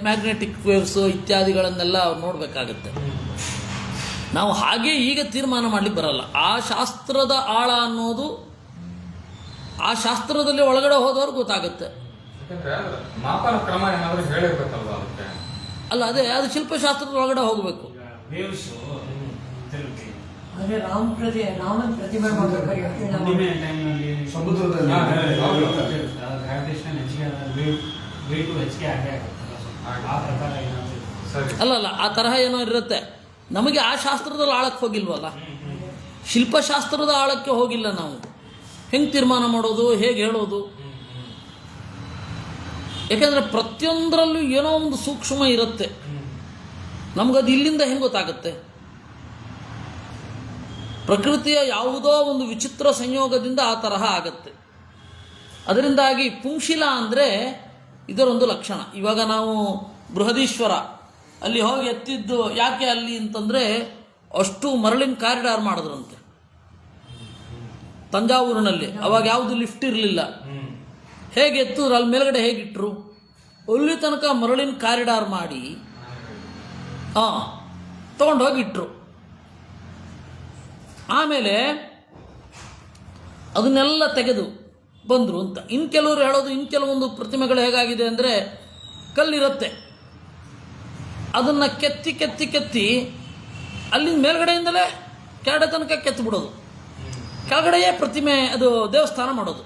ಮ್ಯಾಗ್ನೆಟಿಕ್ ವೇವ್ಸು ಇತ್ಯಾದಿಗಳನ್ನೆಲ್ಲ ನೋಡಬೇಕಾಗತ್ತೆ. ನಾವು ಹಾಗೆ ಈಗ ತೀರ್ಮಾನ ಮಾಡಲಿಕ್ಕೆ ಬರಲ್ಲ. ಆ ಶಾಸ್ತ್ರದ ಆಳ ಅನ್ನೋದು ಆ ಶಾಸ್ತ್ರದಲ್ಲಿ ಒಳಗಡೆ ಹೋದವ್ರು ಗೊತ್ತಾಗುತ್ತೆ. ಅಲ್ಲ, ಅದೇ ಅದು ಶಿಲ್ಪಶಾಸ್ತ್ರದ ಒಳಗಡೆ ಹೋಗಬೇಕು. ಅದೇ ರಾಮನ್ ಪ್ರತಿಮೆ ಅಲ್ಲ, ಆ ತರಹ ಏನೋ ಇರುತ್ತೆ. ನಮಗೆ ಆ ಶಾಸ್ತ್ರದಲ್ಲಿ ಆಳಕ್ಕೆ ಹೋಗಿಲ್ವಲ್ಲ, ಶಿಲ್ಪಶಾಸ್ತ್ರದ ಆಳಕ್ಕೆ ಹೋಗಿಲ್ಲ. ನಾವು ಹೆಂಗೆ ತೀರ್ಮಾನ ಮಾಡೋದು, ಹೇಗೆ ಹೇಳೋದು? ಯಾಕೆಂದರೆ ಪ್ರತಿಯೊಂದರಲ್ಲೂ ಏನೋ ಒಂದು ಸೂಕ್ಷ್ಮ ಇರುತ್ತೆ. ನಮಗದು ಇಲ್ಲಿಂದ ಹೆಂಗೆ ಗೊತ್ತಾಗುತ್ತೆ? ಪ್ರಕೃತಿಯ ಯಾವುದೋ ಒಂದು ವಿಚಿತ್ರ ಸಂಯೋಗದಿಂದ ಆ ತರಹ ಆಗತ್ತೆ. ಅದರಿಂದಾಗಿ ಪುಂಶಿಲ ಅಂದರೆ ಇದರೊಂದು ಲಕ್ಷಣ. ಇವಾಗ ನಾವು ಬೃಹದೀಶ್ವರ ಅಲ್ಲಿ ಹೋಗಿ ಎತ್ತಿದ್ದು ಯಾಕೆ ಅಲ್ಲಿ ಅಂತಂದರೆ ಅಷ್ಟು ಮರಳಿನ ಕಾರಿಡಾರ್ ಮಾಡಿದ್ರಂತೆ. ತಂಜಾವೂರಿನಲ್ಲಿ. ಅವಾಗ ಯಾವುದು ಲಿಫ್ಟ್ ಇರಲಿಲ್ಲ. ಹೇಗೆ ಎತ್ತಿದ್ರು ಅಲ್ಲಿ ಮೇಲ್ಗಡೆ ಹೇಗಿಟ್ರು, ಅಲ್ಲಿ ತನಕ ಮರಳಿನ ಕಾರಿಡಾರ್ ಮಾಡಿ ತೊಗೊಂಡೋಗಿಟ್ರು. ಆಮೇಲೆ ಅದನ್ನೆಲ್ಲ ತೆಗೆದು ಬಂದರು ಅಂತ. ಇನ್ನು ಕೆಲವರು ಹೇಳೋದು, ಇನ್ನು ಕೆಲವೊಂದು ಪ್ರತಿಮೆಗಳು ಹೇಗಾಗಿದೆ ಅಂದರೆ ಕಲ್ಲಿರುತ್ತೆ, ಅದನ್ನು ಕೆತ್ತಿ ಕೆತ್ತಿ ಕೆತ್ತಿ ಅಲ್ಲಿಂದ ಮೇಲ್ಗಡೆಯಿಂದಲೇ ಕೆಳಗಡೆ ತನಕ ಕೆತ್ತು ಬಿಡೋದು, ಕೆಳಗಡೆಯೇ ಪ್ರತಿಮೆ ಅದು ದೇವಸ್ಥಾನ ಮಾಡೋದು.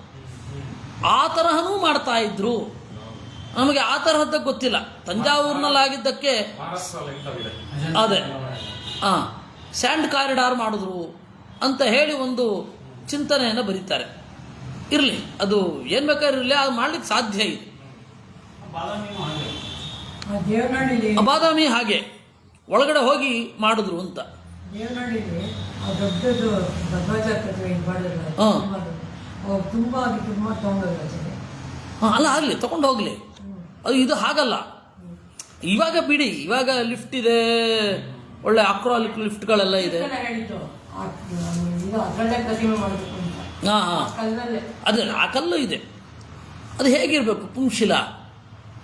ಆ ತರಹನೂ ಮಾಡ್ತಾ ಇದ್ರು. ನಮಗೆ ಆ ತರಹದ್ದ ಗೊತ್ತಿಲ್ಲ. ತಂಜಾವೂರಿನಲ್ಲಿ ಆಗಿದ್ದಕ್ಕೆ ಅದೇ ಸ್ಯಾಂಡ್ ಕಾರಿಡಾರ್ ಮಾಡಿದ್ರು ಅಂತ ಹೇಳಿ ಒಂದು ಚಿಂತನೆಯನ್ನು ಬರೀತಾರೆ. ಇರಲಿ, ಅದು ಏನು ಬೇಕಾದ್ರೂ ಇರಲಿ, ಅದು ಮಾಡ್ಲಿಕ್ಕೆ ಸಾಧ್ಯ ಇದೆ. ಬಾದಾಮಿ ಹಾಗೆ ಒಳಗಡೆ ಹೋಗಿ ಮಾಡಿದ್ರು ಅಂತ. ದೇವನಹಳ್ಳಿಲಿ ಆ ದೊಡ್ಡದು ಭದ್ರಾಚಾರ ಪ್ರತಿಮೆ ಇದು ಮಾಡಿದ್ರು, ತುಂಬ ತಗೊಂಡೋಗ್ತಾರೆ. ಅಲ್ಲ, ಆಗಲಿ, ತಗೊಂಡು ಹೋಗಲಿ. ಅದು ಇದು ಹಾಗಲ್ಲ. ಇವಾಗ ಬಿಡಿ, ಇವಾಗ ಲಿಫ್ಟ್ ಇದೆ, ಒಳ್ಳೆ ಅಕ್ರಾಲಿಕ್ ಲಿಫ್ಟ್ಗಳೆಲ್ಲ ಇದೆ. ಅದೇ ಆ ಕಲ್ಲು ಇದೆ. ಅದು ಹೇಗಿರಬೇಕು? ಪುಂಶಿಲ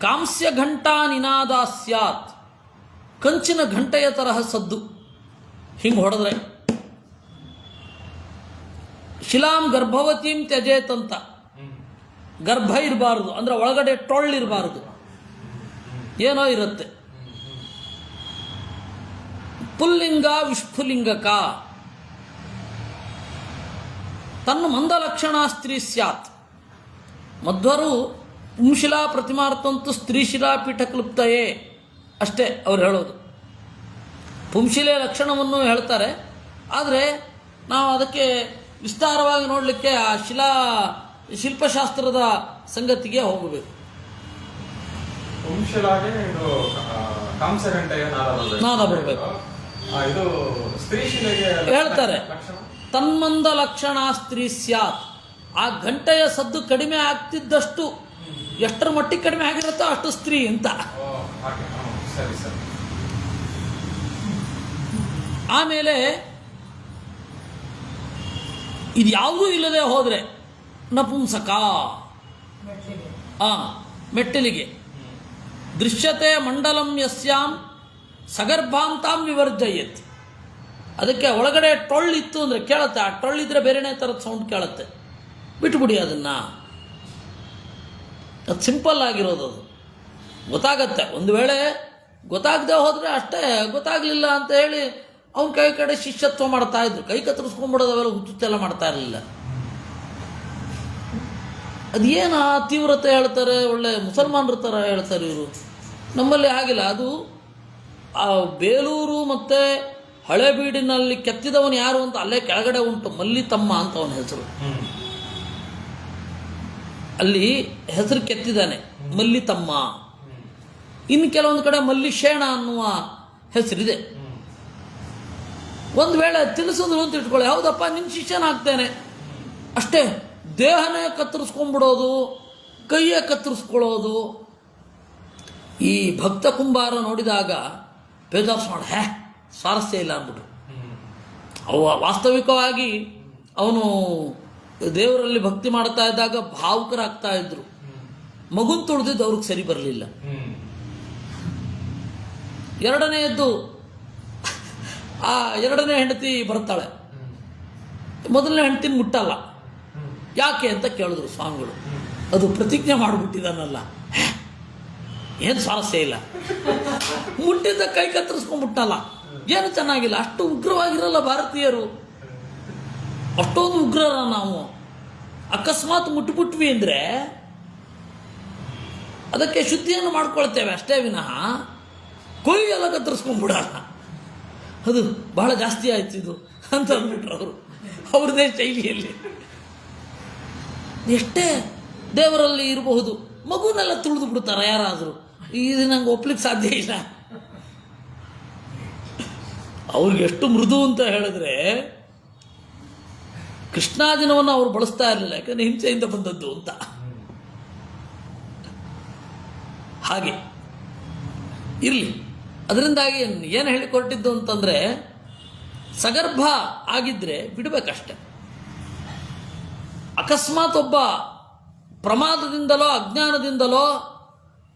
ಕಾಂಸ್ಯ ಘಂಟಾ ನಿನಾದ ಸ್ಯಾತ್, ಕಂಚಿನ ಘಂಟೆಯ ತರಹ ಸದ್ದು ಹಿಂಗೆ ಹೊಡೆದ್ರೆ. ಶಿಲಾಂ ಗರ್ಭವತೀಂ ತ್ಯಜೇತ್ ಅಂತ, ಗರ್ಭ ಇರಬಾರದು ಅಂದರೆ ಒಳಗಡೆ ಟೊಳ್ಳಿರಬಾರದು, ಏನೋ ಇರುತ್ತೆ. ಪುಲ್ಲಿಂಗ ವಿಷ್ಫುಲಿಂಗಕ ತನ್ನ ಮಂದ ಲಕ್ಷಣ ಸ್ತ್ರೀ ಸ್ಯಾತ್. ಮಧ್ವರು ಪುಂಶಿಲಾ ಪ್ರತಿಮಾರ್ಥಂತೂ ಸ್ತ್ರೀಶಿಲಾ ಪೀಠ ಕ್ಲುಪ್ತಯೇ ಅಷ್ಟೇ ಅವ್ರು ಹೇಳೋದು. ಪುಂಶಿಲೆ ಲಕ್ಷಣವನ್ನು ಹೇಳ್ತಾರೆ, ಆದರೆ ನಾವು ಅದಕ್ಕೆ ವಿಸ್ತಾರವಾಗಿ ನೋಡಲಿಕ್ಕೆ ಆ ಶಿಲ್ಪಶಾಸ್ತ್ರದ ಸಂಗತಿಗೆ ಹೋಗಬೇಕು. ನಾದ ಬರಬೇಕು. ಹೇಳ್ತಾರೆ ತನ್ಮಂದ ಲಕ್ಷಣ ಸ್ತ್ರೀ ಸ್ಯಾತ್. ಆ ಗಂಟೆಯ ಸದ್ದು ಕಡಿಮೆ ಆಗ್ತಿದ್ದಷ್ಟು, ಎಷ್ಟರ ಮಟ್ಟಿಗೆ ಕಡಿಮೆ ಆಗಿರುತ್ತೋ ಅಷ್ಟು ಸ್ತ್ರೀ ಅಂತ. ಆಮೇಲೆ ಇದು ಯಾವುದೂ ಇಲ್ಲದೆ ಹೋದರೆ ನಪುಂಸಕ, ಮೆಟ್ಟಿಲಿಗೆ. ದೃಶ್ಯತೆ ಮಂಡಲಂ ಯಸ್ಯಾಂ ಸಗರ್ಭಾಂತಾಂ ವಿವರ್ಜಯತ್. ಅದಕ್ಕೆ ಒಳಗಡೆ ಟೊಳ್ಳಿತ್ತು ಅಂದರೆ ಕೇಳುತ್ತೆ, ಆ ಟೊಳ್ಳಿದ್ರೆ ಬೇರೆನೇ ಥರದ ಸೌಂಡ್ ಕೇಳುತ್ತೆ. ಬಿಟ್ಬಿಡಿ ಅದನ್ನು, ಅದು ಸಿಂಪಲ್ ಆಗಿರೋದು. ಅದು ಗೊತ್ತಾಗತ್ತೆ. ಒಂದು ವೇಳೆ ಗೊತ್ತಾಗದೆ ಹೋದರೆ ಅಷ್ಟೇ, ಗೊತ್ತಾಗಲಿಲ್ಲ ಅಂತ ಹೇಳಿ ಅವನ ಕಡೆ ಶಿಷ್ಯತ್ವ ಮಾಡ್ತಾ ಇದ್ರು. ಕೈ ಕತ್ತರಿಸ್ಕೊಂಡ್ಬಿಡೋದು, ಅವೆಲ್ಲ ಹುಚ್ಚುಚ್ಚೆಲ್ಲ ಮಾಡ್ತಾ ಇರಲಿಲ್ಲ. ಅದೇನು ಆ ತೀವ್ರತೆ ಹೇಳ್ತಾರೆ, ಒಳ್ಳೆ ಮುಸಲ್ಮಾನರ ಥರ ಹೇಳ್ತಾರೆ ಇವರು. ನಮ್ಮಲ್ಲಿ ಆಗಿಲ್ಲ. ಅದು ಆ ಬೇಲೂರು ಮತ್ತು ಹಳೇಬೀಡಿನಲ್ಲಿ ಕೆತ್ತಿದವನು ಯಾರು ಅಂತ ಅಲ್ಲೇ ಕೆಳಗಡೆ ಉಂಟು, ಮಲ್ಲಿ ತಮ್ಮ ಅಂತ ಅವನ ಹೆಸರು. ಅಲ್ಲಿ ಹೆಸರು ಕೆತ್ತಿದ್ದಾನೆ, ಮಲ್ಲಿ ತಮ್ಮ. ಇನ್ನು ಕೆಲವೊಂದು ಕಡೆ ಮಲ್ಲಿಶೇಣ ಅನ್ನುವ ಹೆಸರಿದೆ. ಒಂದು ವೇಳೆ ತಿಳಿಸಿದ್ರು ಅಂತ ಇಟ್ಕೊಳ್ಳಿ, ಹೌದಪ್ಪ ನಿನ್ನ ಶಿಷ್ಯನಾಗ್ತೇನೆ ಅಷ್ಟೇ. ದೇಹನೇ ಕತ್ತರಿಸ್ಕೊಂಡ್ಬಿಡೋದು, ಕೈಯೇ ಕತ್ತರಿಸ್ಕೊಳ್ಳೋದು. ಈ ಭಕ್ತ ಕುಂಬಾರ ನೋಡಿದಾಗ ಬೇಜಾರು ಮಾಡ, ಸ್ವಾರಸ್ಯ ಇಲ್ಲ ಅಂದ್ಬಿಟ್ರು. ವಾಸ್ತವಿಕವಾಗಿ ಅವನು ದೇವರಲ್ಲಿ ಭಕ್ತಿ ಮಾಡ್ತಾ ಇದ್ದಾಗ ಭಾವುಕರಾಗ್ತಾ ಇದ್ರು. ಮಗುನ್ ತುಳಿದಿದ್ದು ಅವ್ರಿಗೆ ಸರಿ ಬರಲಿಲ್ಲ. ಎರಡನೆಯದ್ದು, ಆ ಎರಡನೇ ಹೆಂಡತಿ ಬರ್ತಾಳೆ, ಮೊದಲನೇ ಹೆಂಡತಿನ ಮುಟ್ಟಲ್ಲ. ಯಾಕೆ ಅಂತ ಕೇಳಿದ್ರು ಸ್ವಾಮಿಗಳು. ಅದು ಪ್ರತಿಜ್ಞೆ ಮಾಡಿಬಿಟ್ಟಿದ್ದಾನಲ್ಲ, ಏನು ಸ್ವಾರಸ್ಯ ಇಲ್ಲ. ಮುಟ್ಟಿದ್ದ ಕೈ ಕತ್ತರಿಸ್ಕೊಂಡ್ಬಿಟ್ಟಲ್ಲ, ಏನು ಚೆನ್ನಾಗಿಲ್ಲ. ಅಷ್ಟು ಉಗ್ರವಾಗಿರಲ್ಲ ಭಾರತೀಯರು, ಅಷ್ಟೊಂದು ಉಗ್ರರ ನಾವು. ಅಕಸ್ಮಾತ್ ಮುಟ್ಬಿಟ್ವಿ ಅಂದರೆ ಅದಕ್ಕೆ ಶುದ್ಧಿಯನ್ನು ಮಾಡ್ಕೊಳ್ತೇವೆ ಅಷ್ಟೇ ವಿನಃ ಕೊಯ್ಯೆಲ್ಲ ಕತ್ತರಿಸ್ಕೊಂಡ್ಬಿಡಲ್ಲ. ಅದು ಬಹಳ ಜಾಸ್ತಿ ಆಯ್ತು ಇದು ಅಂತ ಅಂದ್ಬಿಟ್ರು ಅವರು, ಅವ್ರದ್ದೇ ಶೈಲಿಯಲ್ಲಿ. ಎಷ್ಟೇ ದೇವರಲ್ಲಿ ಇರಬಹುದು, ಮಗುನೆಲ್ಲ ತುಳಿದು ಬಿಡ್ತಾರೆ ಯಾರಾದರೂ. ಇದು ನಂಗೆ ಒಪ್ಲಿಕ್ಕೆ ಸಾಧ್ಯ ಇಲ್ಲ. ಅವ್ರಿಗೆ ಎಷ್ಟು ಮೃದು ಅಂತ ಹೇಳಿದ್ರೆ, ಕೃಷ್ಣಾಜಿನವನ್ನು ಅವರು ಬಳಸ್ತಾ ಇರಲಿಲ್ಲ, ಯಾಕಂದರೆ ಹಿಂಸೆಯಿಂದ ಬಂದದ್ದು ಅಂತ. ಹಾಗೆ ಇರಲಿ. ಅದರಿಂದಾಗಿ ಏನು ಹೇಳಿಕೊಟ್ಟಿದ್ದು ಅಂತಂದರೆ, ಸಗರ್ಭ ಆಗಿದ್ದರೆ ಬಿಡಬೇಕಷ್ಟೆ. ಅಕಸ್ಮಾತ್ ಒಬ್ಬ ಪ್ರಮಾದದಿಂದಲೋ ಅಜ್ಞಾನದಿಂದಲೋ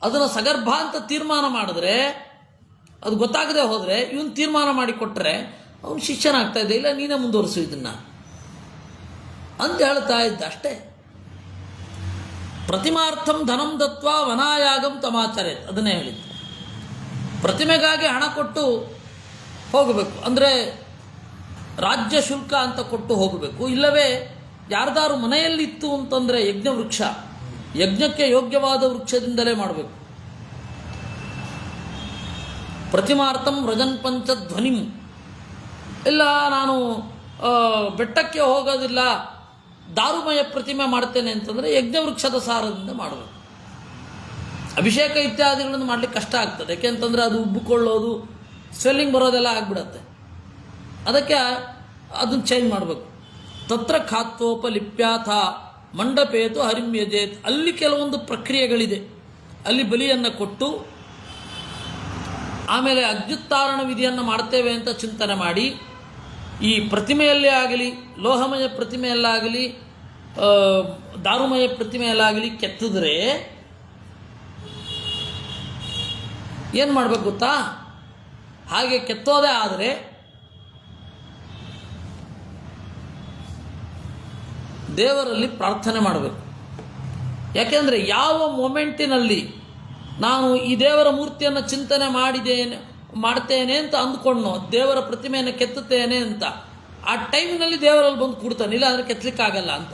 ಅದನ್ನು ಸಗರ್ಭ ಅಂತ ತೀರ್ಮಾನ ಮಾಡಿದ್ರೆ, ಅದು ಗೊತ್ತಾಗದೆ ಹೋದರೆ ಇವನು ತೀರ್ಮಾನ ಮಾಡಿಕೊಟ್ರೆ ಅವನು ಶಿಷ್ಯನಾಗ್ತಾ ಇದ್ದ, ಇಲ್ಲ ನೀನೇ ಮುಂದುವರಿಸು ಇದನ್ನು ಅಂತ ಹೇಳ್ತಾ ಇದ್ದ ಅಷ್ಟೇ. ಪ್ರತಿಮಾರ್ಥಂ ಧನಂ ದತ್ವಾ ವನಾಯಾಗಂ ತಮಾಚರೆ, ಅದನ್ನೇ ಹೇಳಿದ್ದು. ಪ್ರತಿಮೆಗಾಗಿ ಹಣ ಕೊಟ್ಟು ಹೋಗಬೇಕು, ಅಂದರೆ ರಾಜ್ಯ ಶುಲ್ಕ ಅಂತ ಕೊಟ್ಟು ಹೋಗಬೇಕು. ಇಲ್ಲವೇ ಯಾರ್ದಾರು ಮನೆಯಲ್ಲಿತ್ತು ಅಂತಂದರೆ ಯಜ್ಞ ವೃಕ್ಷ, ಯಜ್ಞಕ್ಕೆ ಯೋಗ್ಯವಾದ ವೃಕ್ಷದಿಂದಲೇ ಮಾಡಬೇಕು. ಪ್ರತಿಮಾರ್ಥಂ ವ್ರಜನ್ ಪಂಚಧ್ವನಿಂ, ಇಲ್ಲ ನಾನು ಬೆಟ್ಟಕ್ಕೆ ಹೋಗೋದಿಲ್ಲ ದಾರುಮಯ ಪ್ರತಿಮೆ ಮಾಡ್ತೇನೆ ಅಂತಂದರೆ ಯಜ್ಞವೃಕ್ಷದ ಸಾರದಿಂದ ಮಾಡಬೇಕು. ಅಭಿಷೇಕ ಇತ್ಯಾದಿಗಳನ್ನು ಮಾಡಲಿಕ್ಕೆ ಕಷ್ಟ ಆಗ್ತದೆ, ಯಾಕೆಂತಂದರೆ ಅದು ಉಬ್ಬಿಕೊಳ್ಳೋದು, ಸ್ವೆಲ್ಲಿಂಗ್ ಬರೋದೆಲ್ಲ ಆಗಿಬಿಡತ್ತೆ. ಅದಕ್ಕೆ ಅದನ್ನು ಚೇಂಜ್ ಮಾಡಬೇಕು. ತತ್ರ ಖಾತ್ವೋಪಲಿಪ್ಯಾಥ ಮಂಡಪೇತು ಹರಿಮ್ಯಜೇತ್, ಅಲ್ಲಿ ಕೆಲವೊಂದು ಪ್ರಕ್ರಿಯೆಗಳಿದೆ. ಅಲ್ಲಿ ಬಲಿಯನ್ನು ಕೊಟ್ಟು ಆಮೇಲೆ ಅಗ್ಯುತ್ತಾರಣ ವಿಧಿಯನ್ನು ಮಾಡ್ತೇವೆ ಅಂತ ಚಿಂತನೆ ಮಾಡಿ, ಈ ಪ್ರತಿಮೆಯಲ್ಲೇ ಆಗಲಿ, ಲೋಹಮಯ ಪ್ರತಿಮೆಯಲ್ಲಾಗಲಿ, ದಾರುಮಯ ಪ್ರತಿಮೆಯಲ್ಲಾಗಲಿ ಕೆತ್ತಿದ್ರೆ ಏನು ಮಾಡಬೇಕು ಗೊತ್ತಾ? ಹಾಗೆ ಕೆತ್ತೋದೇ ಆದರೆ ದೇವರಲ್ಲಿ ಪ್ರಾರ್ಥನೆ ಮಾಡಬೇಕು. ಯಾಕೆಂದರೆ ಯಾವ ಮೊಮೆಂಟಿನಲ್ಲಿ ನಾನು ಈ ದೇವರ ಮೂರ್ತಿಯನ್ನು ಚಿಂತನೆ ಮಾಡ್ತೇನೆ ಅಂತ ಅಂದ್ಕೊಂಡು ದೇವರ ಪ್ರತಿಮೆಯನ್ನು ಕೆತ್ತುತ್ತೇನೆ ಅಂತ, ಆ ಟೈಮಿನಲ್ಲಿ ದೇವರಲ್ಲಿ ಬಂದು ಕೂಡ್ತಾನೆ, ಇಲ್ಲ ಅಂದರೆ ಕೆತ್ತಲಿಕ್ಕಾಗಲ್ಲ ಅಂತ.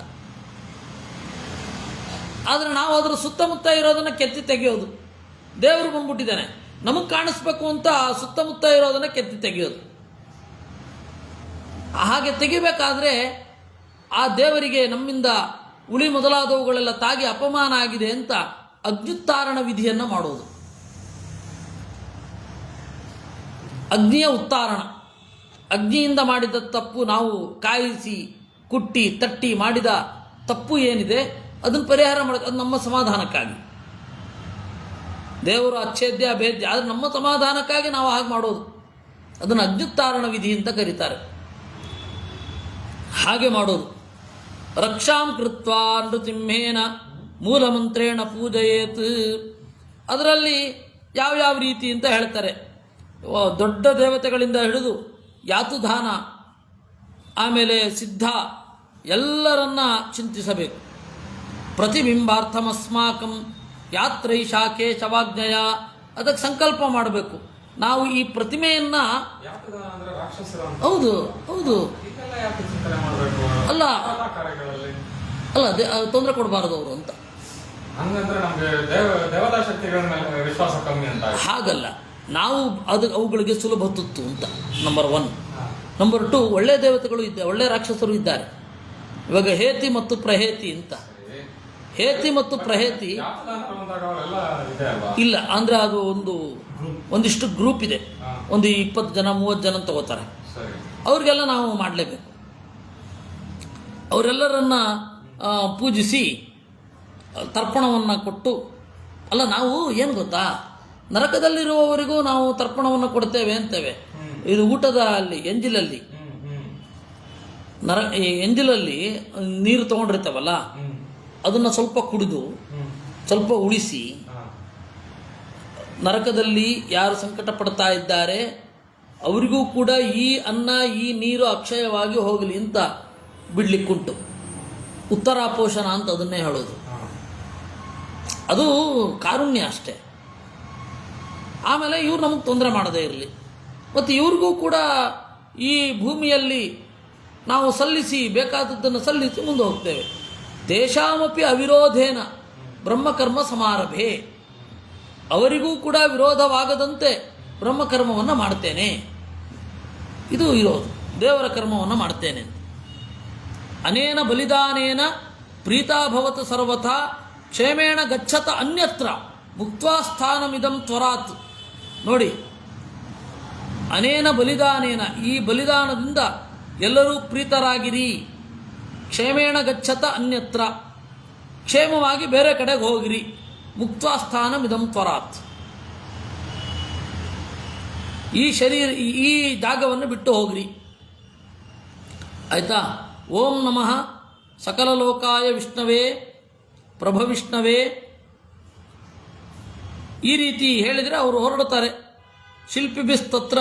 ಆದರೆ ನಾವು ಅದರ ಸುತ್ತಮುತ್ತ ಇರೋದನ್ನು ಕೆತ್ತಿ ತೆಗೆಯೋದು. ದೇವರು ಬಂದ್ಬಿಟ್ಟಿದ್ದಾನೆ, ನಮಗೆ ಕಾಣಿಸ್ಬೇಕು ಅಂತ ಸುತ್ತಮುತ್ತ ಇರೋದನ್ನು ಕೆತ್ತಿ ತೆಗೆಯೋದು. ಹಾಗೆ ತೆಗಿಬೇಕಾದ್ರೆ ಆ ದೇವರಿಗೆ ನಮ್ಮಿಂದ ಉಳಿ ಮೊದಲಾದವುಗಳೆಲ್ಲ ತಾಗಿ ಅಪಮಾನ ಆಗಿದೆ ಅಂತ ಅಗ್ನಿತ್ತಾರಣ ವಿಧಿಯನ್ನು ಮಾಡೋದು. ಅಗ್ನಿಯ ಉತ್ತಾರಣ, ಅಗ್ನಿಯಿಂದ ಮಾಡಿದ ತಪ್ಪು, ನಾವು ಕಾಯಿಸಿ ಕುಟ್ಟಿ ತಟ್ಟಿ ಮಾಡಿದ ತಪ್ಪು ಏನಿದೆ ಅದನ್ನು ಪರಿಹಾರ ಮಾಡೋದು, ಅದು ನಮ್ಮ ಸಮಾಧಾನಕ್ಕಾಗಿ. ದೇವರು ಅಚ್ಛೇದ್ಯ ಅಭೇದ್ಯ, ಆದರೆ ನಮ್ಮ ಸಮಾಧಾನಕ್ಕಾಗಿ ನಾವು ಹಾಗೆ ಮಾಡೋದು. ಅದನ್ನು ಅಗ್ನಿತ್ತಾರಣ ವಿಧಿ ಅಂತ ಕರೀತಾರೆ. ಹಾಗೆ ಮಾಡೋದು. ರಕ್ಷಾಂ ಕೃತ್ವಾ ನೃಸಿಂಹೇನ ಮೂಲಮಂತ್ರೇಣ ಪೂಜಯೇತ್, ಅದರಲ್ಲಿ ಯಾವ್ಯಾವ ರೀತಿ ಅಂತ ಹೇಳ್ತಾರೆ. ದೊಡ್ಡ ದೇವತೆಗಳಿಂದ ಹಿಡಿದು ಯಾತುಧಾನ, ಆಮೇಲೆ ಸಿದ್ಧ, ಎಲ್ಲರನ್ನ ಚಿಂತಿಸಬೇಕು. ಪ್ರತಿಬಿಂಬಾರ್ಥಮಸ್ಮಾಕಂ ಯಾತ್ರೈಷಾ ಕೇಶವಾಜ್ಞೆಯ, ಅದಕ್ಕೆ ಸಂಕಲ್ಪ ಮಾಡಬೇಕು. ನಾವು ಈ ಪ್ರತಿಮೆಯನ್ನು, ಹೌದು ಹೌದು, ಅಲ್ಲ ಅಲ್ಲ ತೊಂದರೆ ಕೊಡಬಾರದು ಅವರು ಅಂತ. ಹಾಗಲ್ಲ, ನಾವು ಅವುಗಳಿಗೆ ಸುಲಭ ತುತ್ತು ಅಂತ, ನಂಬರ್ 1. ನಂಬರ್ 2, ಒಳ್ಳೆ ದೇವತೆಗಳು ಇದ್ದಾರೆ, ಒಳ್ಳೆ ರಾಕ್ಷಸರು ಇದ್ದಾರೆ. ಇವಾಗ ಹೇತಿ ಮತ್ತು ಪ್ರಹೇತಿ ಅಂತ. ಹೇತಿ ಮತ್ತು ಪ್ರಹೇತಿ ಇಲ್ಲ ಅಂದರೆ ಅದು ಒಂದಿಷ್ಟು ಗ್ರೂಪ್ ಇದೆ, ಒಂದು 20 ಜನ 30 ಜನ ತಗೋತಾರೆ. ಅವ್ರಿಗೆಲ್ಲ ನಾವು ಮಾಡಲೇಬೇಕು. ಅವರೆಲ್ಲರನ್ನ ಪೂಜಿಸಿ ತರ್ಪಣವನ್ನು ಕೊಟ್ಟು, ಅಲ್ಲ ನಾವು ಏನು ಗೊತ್ತಾ, ನರಕದಲ್ಲಿರುವವರಿಗೂ ನಾವು ತರ್ಪಣವನ್ನು ಕೊಡ್ತೇವೆ ಅಂತೇವೆ. ಇದು ಊಟದ ಅಲ್ಲಿ ಎಂಜಿಲಲ್ಲಿ, ಎಂಜಿಲಲ್ಲಿ ನೀರು ತೊಗೊಂಡಿರ್ತಾವಲ್ಲ, ಅದನ್ನು ಸ್ವಲ್ಪ ಕುಡಿದು ಸ್ವಲ್ಪ ಉಳಿಸಿ, ನರಕದಲ್ಲಿ ಯಾರು ಸಂಕಟ ಪಡ್ತಾ ಇದ್ದಾರೆ ಅವರಿಗೂ ಕೂಡ ಈ ಅನ್ನ ಈ ನೀರು ಅಕ್ಷಯವಾಗಿ ಹೋಗಲಿ ಅಂತ ಬಿಡ್ಲಿಕ್ಕುಂಟು. ಉತ್ತರಾಪೋಷಣ ಅಂತ ಅದನ್ನೇ ಹೇಳೋದು. ಅದು ಕಾರುಣ್ಯ ಅಷ್ಟೇ. ಆಮೇಲೆ ಇವ್ರು ನಮಗೆ ತೊಂದರೆ ಮಾಡದೇ ಇರಲಿ, ಮತ್ತು ಇವ್ರಿಗೂ ಕೂಡ ಈ ಭೂಮಿಯಲ್ಲಿ ನಾವು ಸಲ್ಲಿಸಿ ಬೇಕಾದದ್ದನ್ನು ಸಲ್ಲಿಸಿ ಮುಂದೆ ಹೋಗ್ತೇವೆ. ತೇಷಾಮಪಿ ಅವಿರೋಧೇನ ಬ್ರಹ್ಮಕರ್ಮ ಸಮಾರಭೆ, ಅವರಿಗೂ ಕೂಡ ವಿರೋಧವಾಗದಂತೆ ಬ್ರಹ್ಮಕರ್ಮವನ್ನು ಮಾಡ್ತೇನೆ, ಇದು ಇರೋದು. ದೇವರ ಕರ್ಮವನ್ನು ಮಾಡ್ತೇನೆ. ಅನೇನ ಬಲಿದಾನೇನ ಪ್ರೀತಾಭವತ ಸರ್ವಥಾ ಕ್ಷೇಮೇಣ ಗಚ್ಚತ ಅನ್ಯತ್ರ ಮುಕ್ತ್ವಾ ಸ್ಥಾನಮಿದಂ ತ್ವರಾತ್. ನೋಡಿ, ಅನೇನ ಬಲಿದಾನೇನ, ಈ ಬಲಿದಾನದಿಂದ ಎಲ್ಲರೂ ಪ್ರೀತರಾಗಿರಿ. ಕ್ಷೇಮೇಣ ಗಚ್ಚತ ಅನ್ಯತ್ರ, ಕ್ಷೇಮವಾಗಿ ಬೇರೆ ಕಡೆಗೆ ಹೋಗಿರಿ. ಮುಕ್ತ್ವಾ ಸ್ಥಾನಮಿದಂ ತ್ವರಾತ್, ಈ ಜಾಗವನ್ನು ಬಿಟ್ಟು ಹೋಗ್ರಿ. ಆಯ್ತಾ? ಓಂ ನಮಃ ಸಕಲ ಲೋಕಾಯ ವಿಷ್ಣವೇ ಪ್ರಭವಿಷ್ಣವೇ ಈ ರೀತಿ ಹೇಳಿದರೆ ಅವರು ಹೊರಡುತ್ತಾರೆ. ಶಿಲ್ಪಿಭಿಸ್ತತ್ರ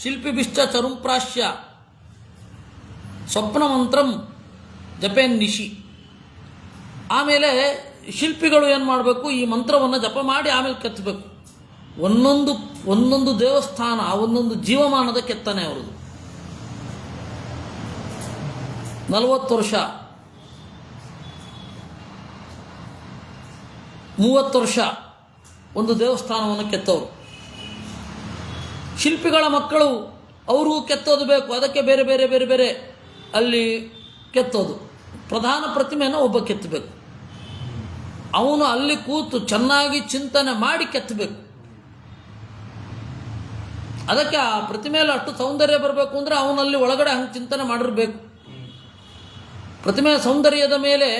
ಶಿಲ್ಪಿಭಿಶ್ಚ ಚರುಂಪ್ರಾಶ್ಯ ಸ್ವಪ್ನ ಮಂತ್ರಂ ಜಪೇನ್ನಿಶಿ. ಆಮೇಲೆ ಶಿಲ್ಪಿಗಳು ಏನು ಮಾಡಬೇಕು, ಈ ಮಂತ್ರವನ್ನು ಜಪ ಮಾಡಿ ಆಮೇಲೆ ಕೆತ್ತಬೇಕು. ಒಂದೊಂದು ದೇವಸ್ಥಾನ ಒಂದೊಂದು ಜೀವಮಾನದ ಕೆತ್ತನೆ ಅವ್ರದ್ದು. 40 ವರ್ಷ 30 ವರ್ಷ ಒಂದು ದೇವಸ್ಥಾನವನ್ನು ಕೆತ್ತವರು. ಶಿಲ್ಪಿಗಳ ಮಕ್ಕಳು ಅವರು ಕೆತ್ತೋದು ಬೇಕು, ಅದಕ್ಕೆ ಬೇರೆ ಬೇರೆ ಬೇರೆ ಬೇರೆ ಅಲ್ಲಿ ಕೆತ್ತೋದು. ಪ್ರಧಾನ ಪ್ರತಿಮೆಯನ್ನು ಒಬ್ಬ ಕೆತ್ತಬೇಕು. ಅವನು ಅಲ್ಲಿ ಕೂತು ಚೆನ್ನಾಗಿ ಚಿಂತನೆ ಮಾಡಿ ಕೆತ್ತಬೇಕು. ಅದಕ್ಕೆ ಆ ಪ್ರತಿಮೆಯಲ್ಲಿ ಅಷ್ಟು ಸೌಂದರ್ಯ ಬರಬೇಕು ಅಂದರೆ ಅವನಲ್ಲಿ ಒಳಗಡೆ ಹಂಗೆ ಚಿಂತನೆ ಮಾಡಿರಬೇಕು. ಪ್ರತಿಮೆಯ ಸೌಂದರ್ಯದ ಮೇಲೆ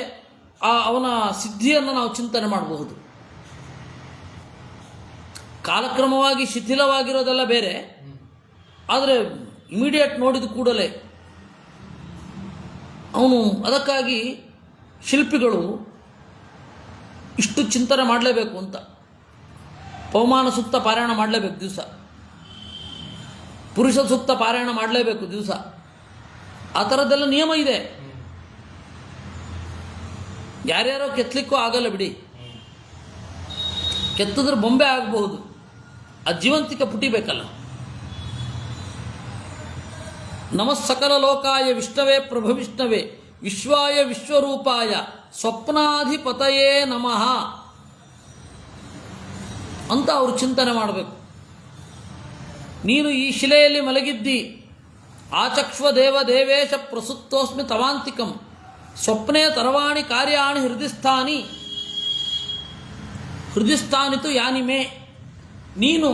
ಅವನ ಸಿದ್ಧಿಯನ್ನು ನಾವು ಚಿಂತನೆ ಮಾಡಬಹುದು. ಕಾಲಕ್ರಮವಾಗಿ ಶಿಥಿಲವಾಗಿರೋದೆಲ್ಲ ಬೇರೆ, ಆದರೆ ಇಮಿಡಿಯೇಟ್ ನೋಡಿದ ಕೂಡಲೇ ಅವನು. ಅದಕ್ಕಾಗಿ ಶಿಲ್ಪಿಗಳು ಇಷ್ಟು ಚಿಂತನೆ ಮಾಡಲೇಬೇಕು ಅಂತ. ಪವಮಾನ ಸೂಕ್ತ ಪಾರಾಯಣ ಮಾಡಲೇಬೇಕು ದಿವಸ, ಪುರುಷ ಸೂಕ್ತ ಪಾರಾಯಣ ಮಾಡಲೇಬೇಕು ದಿವಸ. ಆ ಥರದ್ದೆಲ್ಲ ನಿಯಮ ಇದೆ. ಯಾರ್ಯಾರೋ ಕೆತ್ತಲಿಕ್ಕೂ ಆಗಲ್ಲ ಬಿಡಿ, ಕೆತ್ತಿದ್ರೆ ಬೊಂಬೆ ಆಗಬಹುದು, ಆ ಜೀವಂತಿಕ ಪುಟಿಬೇಕಲ್ಲ. ನಮಃ ಸಕಲ ಲೋಕಾಯ ವಿಷ್ಣವೇ ಪ್ರಭವಿಷ್ಣವೇ ವಿಶ್ವಾಯ ವಿಶ್ವರೂಪಾಯ ಸ್ವಪ್ನಾಧಿಪತಯೇ ನಮಃ ಅಂತ ಅವರು ಚಿಂತನೆ ಮಾಡಬೇಕು. ನೀನು ಈ ಶಿಲೆಯಲ್ಲಿ ಮಲಗಿದ್ದಿ, ಆಚಕ್ಷ್ವ ದೇವ ದೇವೇಶ ಪ್ರಸುತ್ತೋಸ್ಮಿ ತವಾಂತಿಕಂ ಸ್ವಪ್ನೇ ತರವಾಣಿ ಕಾರ್ಯಾಣಿ ಹೃದಯಸ್ಥಾನಿತು ಯಾನಿಮೆ. ನೀನು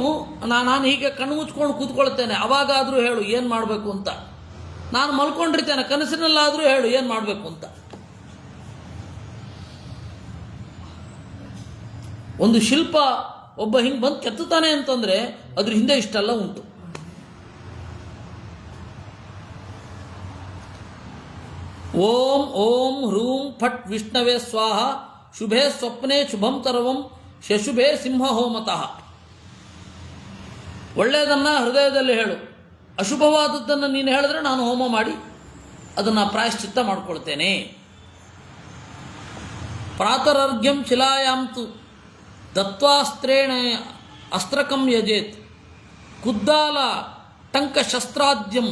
ನಾನು ಹೀಗೆ ಕಣ್ಣು ಮುಚ್ಕೊಂಡು ಕೂತ್ಕೊಳ್ತೇನೆ, ಅವಾಗಾದರೂ ಹೇಳು ಏನು ಮಾಡಬೇಕು ಅಂತ. ನಾನು ಮಲ್ಕೊಂಡಿರ್ತೇನೆ, ಕನಸಿನಲ್ಲಾದರೂ ಹೇಳು ಏನು ಮಾಡಬೇಕು ಅಂತ. ಒಂದು ಶಿಲ್ಪ ಒಬ್ಬ ಹಿಂಗೆ ಬಂದು ಕೆತ್ತುತ್ತಾನೆ ಅಂತಂದರೆ ಅದ್ರ ಹಿಂದೆ ಇಷ್ಟೆಲ್ಲ ಉಂಟು. ಓಂ ಓಂ ಹ್ರೂಂ ಫಟ್ ವಿಷ್ಣವೇ ಸ್ವಾಹ ಶುಭೇ ಸ್ವಪ್ನೆ ಶುಭಂ ತರವಂ ಶಶುಭೇ ಸಿಂಹ ಹೋಮತಃ. ಒಳ್ಳೆಯದನ್ನು ಹೃದಯದಲ್ಲಿ ಹೇಳು, ಅಶುಭವಾದದ್ದನ್ನು ನೀನು ಹೇಳಿದ್ರೆ ನಾನು ಹೋಮ ಮಾಡಿ ಅದನ್ನು ಪ್ರಾಯಶ್ಚಿತ್ತ ಮಾಡಿಕೊಳ್ತೇನೆ. ಪ್ರಾತರರ್ಘ್ಯಂ ಶಿಲಾಯಾಂತು ದತ್ವಾಸ್ತ್ರೇಣ ಅಸ್ತ್ರಕಂ ಯಜೇತ್ ಕುದ್ದಾಲ ಟಂಕ ಶಸ್ತ್ರಾದ್ಯಂ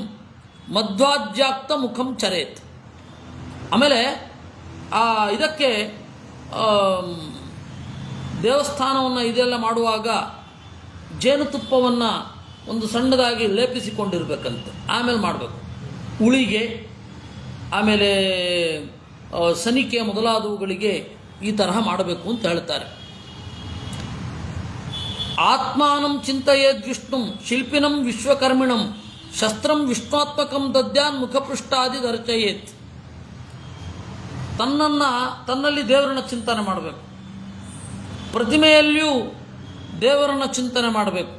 ಮಧ್ವಾಜ್ಯಾಕ್ತ ಮುಖಂ ಚರೇತ್. ಆಮೇಲೆ ಇದಕ್ಕೆ ದೇವಸ್ಥಾನವನ್ನು ಇದೆಲ್ಲ ಮಾಡುವಾಗ ಜೇನುತುಪ್ಪವನ್ನು ಒಂದು ಸಣ್ಣದಾಗಿ ಲೇಪಿಸಿಕೊಂಡಿರಬೇಕಂತೆ, ಆಮೇಲೆ ಮಾಡಬೇಕು. ಉಳಿಗೆ, ಆಮೇಲೆ ಸನಿಕೆ ಮೊದಲಾದವುಗಳಿಗೆ ಈ ತರಹ ಮಾಡಬೇಕು ಅಂತ ಹೇಳ್ತಾರೆ. ಆತ್ಮಾನಂ ಚಿಂತೆಯೇದ್ ವಿಷ್ಣುಂ ಶಿಲ್ಪಿನಂ ವಿಶ್ವಕರ್ಮಿಣಂ ಶಸ್ತ್ರಂ ವಿಷ್ಣುತ್ಮಕಂ ದದ್ಯಾನ್ ಮುಖಪೃಷ್ಠಾದಿ ದರ್ಚಯೇತ್. ತನ್ನಲ್ಲಿ ದೇವರನ್ನ ಚಿಂತನೆ ಮಾಡಬೇಕು, ಪ್ರತಿಮೆಯಲ್ಲಿಯೂ ದೇವರನ್ನ ಚಿಂತನೆ ಮಾಡಬೇಕು,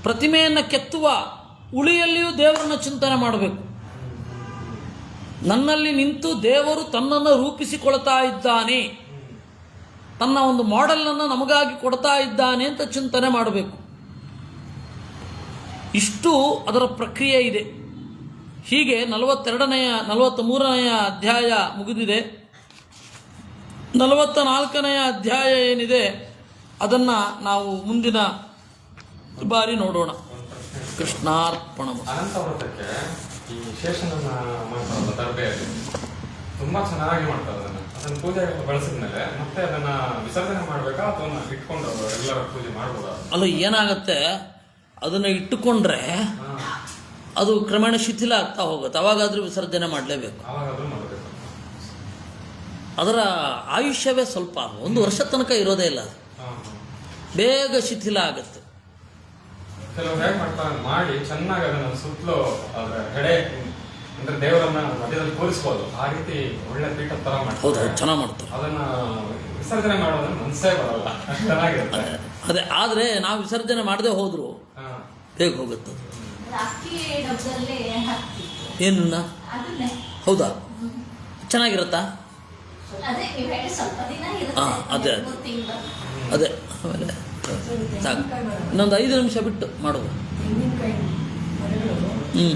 ಪ್ರತಿಮೆಯನ್ನು ಕೆತ್ತುವ ಉಳಿಯಲ್ಲಿಯೂ ದೇವರನ್ನ ಚಿಂತನೆ ಮಾಡಬೇಕು. ನನ್ನಲ್ಲಿ ನಿಂತು ದೇವರು ತನ್ನನ್ನು ರೂಪಿಸಿಕೊಳ್ತಾ ಇದ್ದಾನೆ, ತನ್ನ ಒಂದು ಮಾಡೆಲನ್ನು ನಮಗಾಗಿ ಕೊಡ್ತಾ ಇದ್ದಾನೆ ಅಂತ ಚಿಂತನೆ ಮಾಡಬೇಕು. ಇಷ್ಟು ಅದರ ಪ್ರಕ್ರಿಯೆ ಇದೆ. ಹೀಗೆ 43ನೆಯ ಅಧ್ಯಾಯ ಮುಗಿದಿದೆ. 44ನೆಯ ಅಧ್ಯಾಯ ಏನಿದೆ ಅದನ್ನು ನಾವು ಮುಂದಿನ ಬಾರಿ ನೋಡೋಣ. ಕೃಷ್ಣಾರ್ಪಣ. ಅನಂತ ವ್ರತಕ್ಕೆ ಈ ಶೇಷನನ್ನ ಮಾಡ್ತಾರಲ್ಲ ದರ್ಬೆಯಲ್ಲಿ ತುಂಬಾ ಚೆನ್ನಾಗಿ ಮಾಡ್ತಾರೆ. ಅದನ್ನ ಪೂಜೆ ಬಳಸಿದ್ಮೇಲೆ ಮತ್ತೆ ಅದನ್ನ ವಿಸರ್ಜನೆ ಮಾಡ್ಬೇಕಾ ಅಥವಾ ಇಟ್ಕೊಂಡು ಎಲ್ಲರ ಪೂಜೆ ಮಾಡ್ಬೋದಾ? ಅಲ್ಲ, ಏನಾಗುತ್ತೆ, ಅದನ್ನು ಇಟ್ಟುಕೊಂಡ್ರೆ ಅದು ಕ್ರಮೇಣ ಶಿಥಿಲ ಆಗ್ತಾ ಹೋಗುತ್ತೆ. ಅವಾಗಾದ್ರೂ ವಿಸರ್ಜನೆ ಮಾಡಲೇಬೇಕು. ಅದರ ಆಯುಷ್ಯವೇ ಸ್ವಲ್ಪ 1 ವರ್ಷ ತನಕ ಇರೋದೇ ಇಲ್ಲ, ಅದು ಬೇಗ ಶಿಥಿಲ ಆಗುತ್ತೆ. ಕೆಲವರು ಹೇಗೆ ಮಾಡ್ತಾರೆ, ಮಾಡಿ ಚೆನ್ನಾಗಿ ಅದನ್ನ ಸುತ್ತಲೂ ಅದರ ಹೆಡೆ ಅಂದ್ರೆ ದೇವರನ್ನ ಮಧ್ಯದಲ್ಲಿ ಕೂರಿಸ್ಬೋದು. ಆ ರೀತಿ ಒಳ್ಳೆ ಪೀಠ ತರ ಮಾಡ್ತಾರೆ. ಹೌದು, ಚೆನ್ನಾಗಿ ಮಾಡ್ತಾರೆ. ಅದನ್ನ ವಿಸರ್ಜನೆ ಮಾಡೋದನ್ನ ಮನಸ್ಸೇ ಬರಲ್ಲ, ಚೆನ್ನಾಗಿರುತ್ತೆ. ಅದೇ, ಆದರೆ ನಾವು ವಿಸರ್ಜನೆ ಮಾಡದೆ ಹೋದ್ರು ಬೇಗ ಹೋಗುತ್ತೆ. ಏನನ್ನ? ಹೌದಾ? ಚೆನ್ನಾಗಿರುತ್ತಾ? ಅದೇ ನೀವು ಹೇಳಿ ಸ್ವಲ್ಪ ದಿನ ಹಾ, ಅದೇ, ಇರುತ್ತೆ, 3 ತಿಂಗಳು. ಅದೇ ಆಮೇಲೆ ಸಾಕು. ಇನ್ನೊಂದು 5 ನಿಮಿಷ ಬಿಟ್ಟು ಮಾಡೋದು. ತೆಂಗಿನಕಾಯಿ ಮರಗಳು ಹ್ಞೂ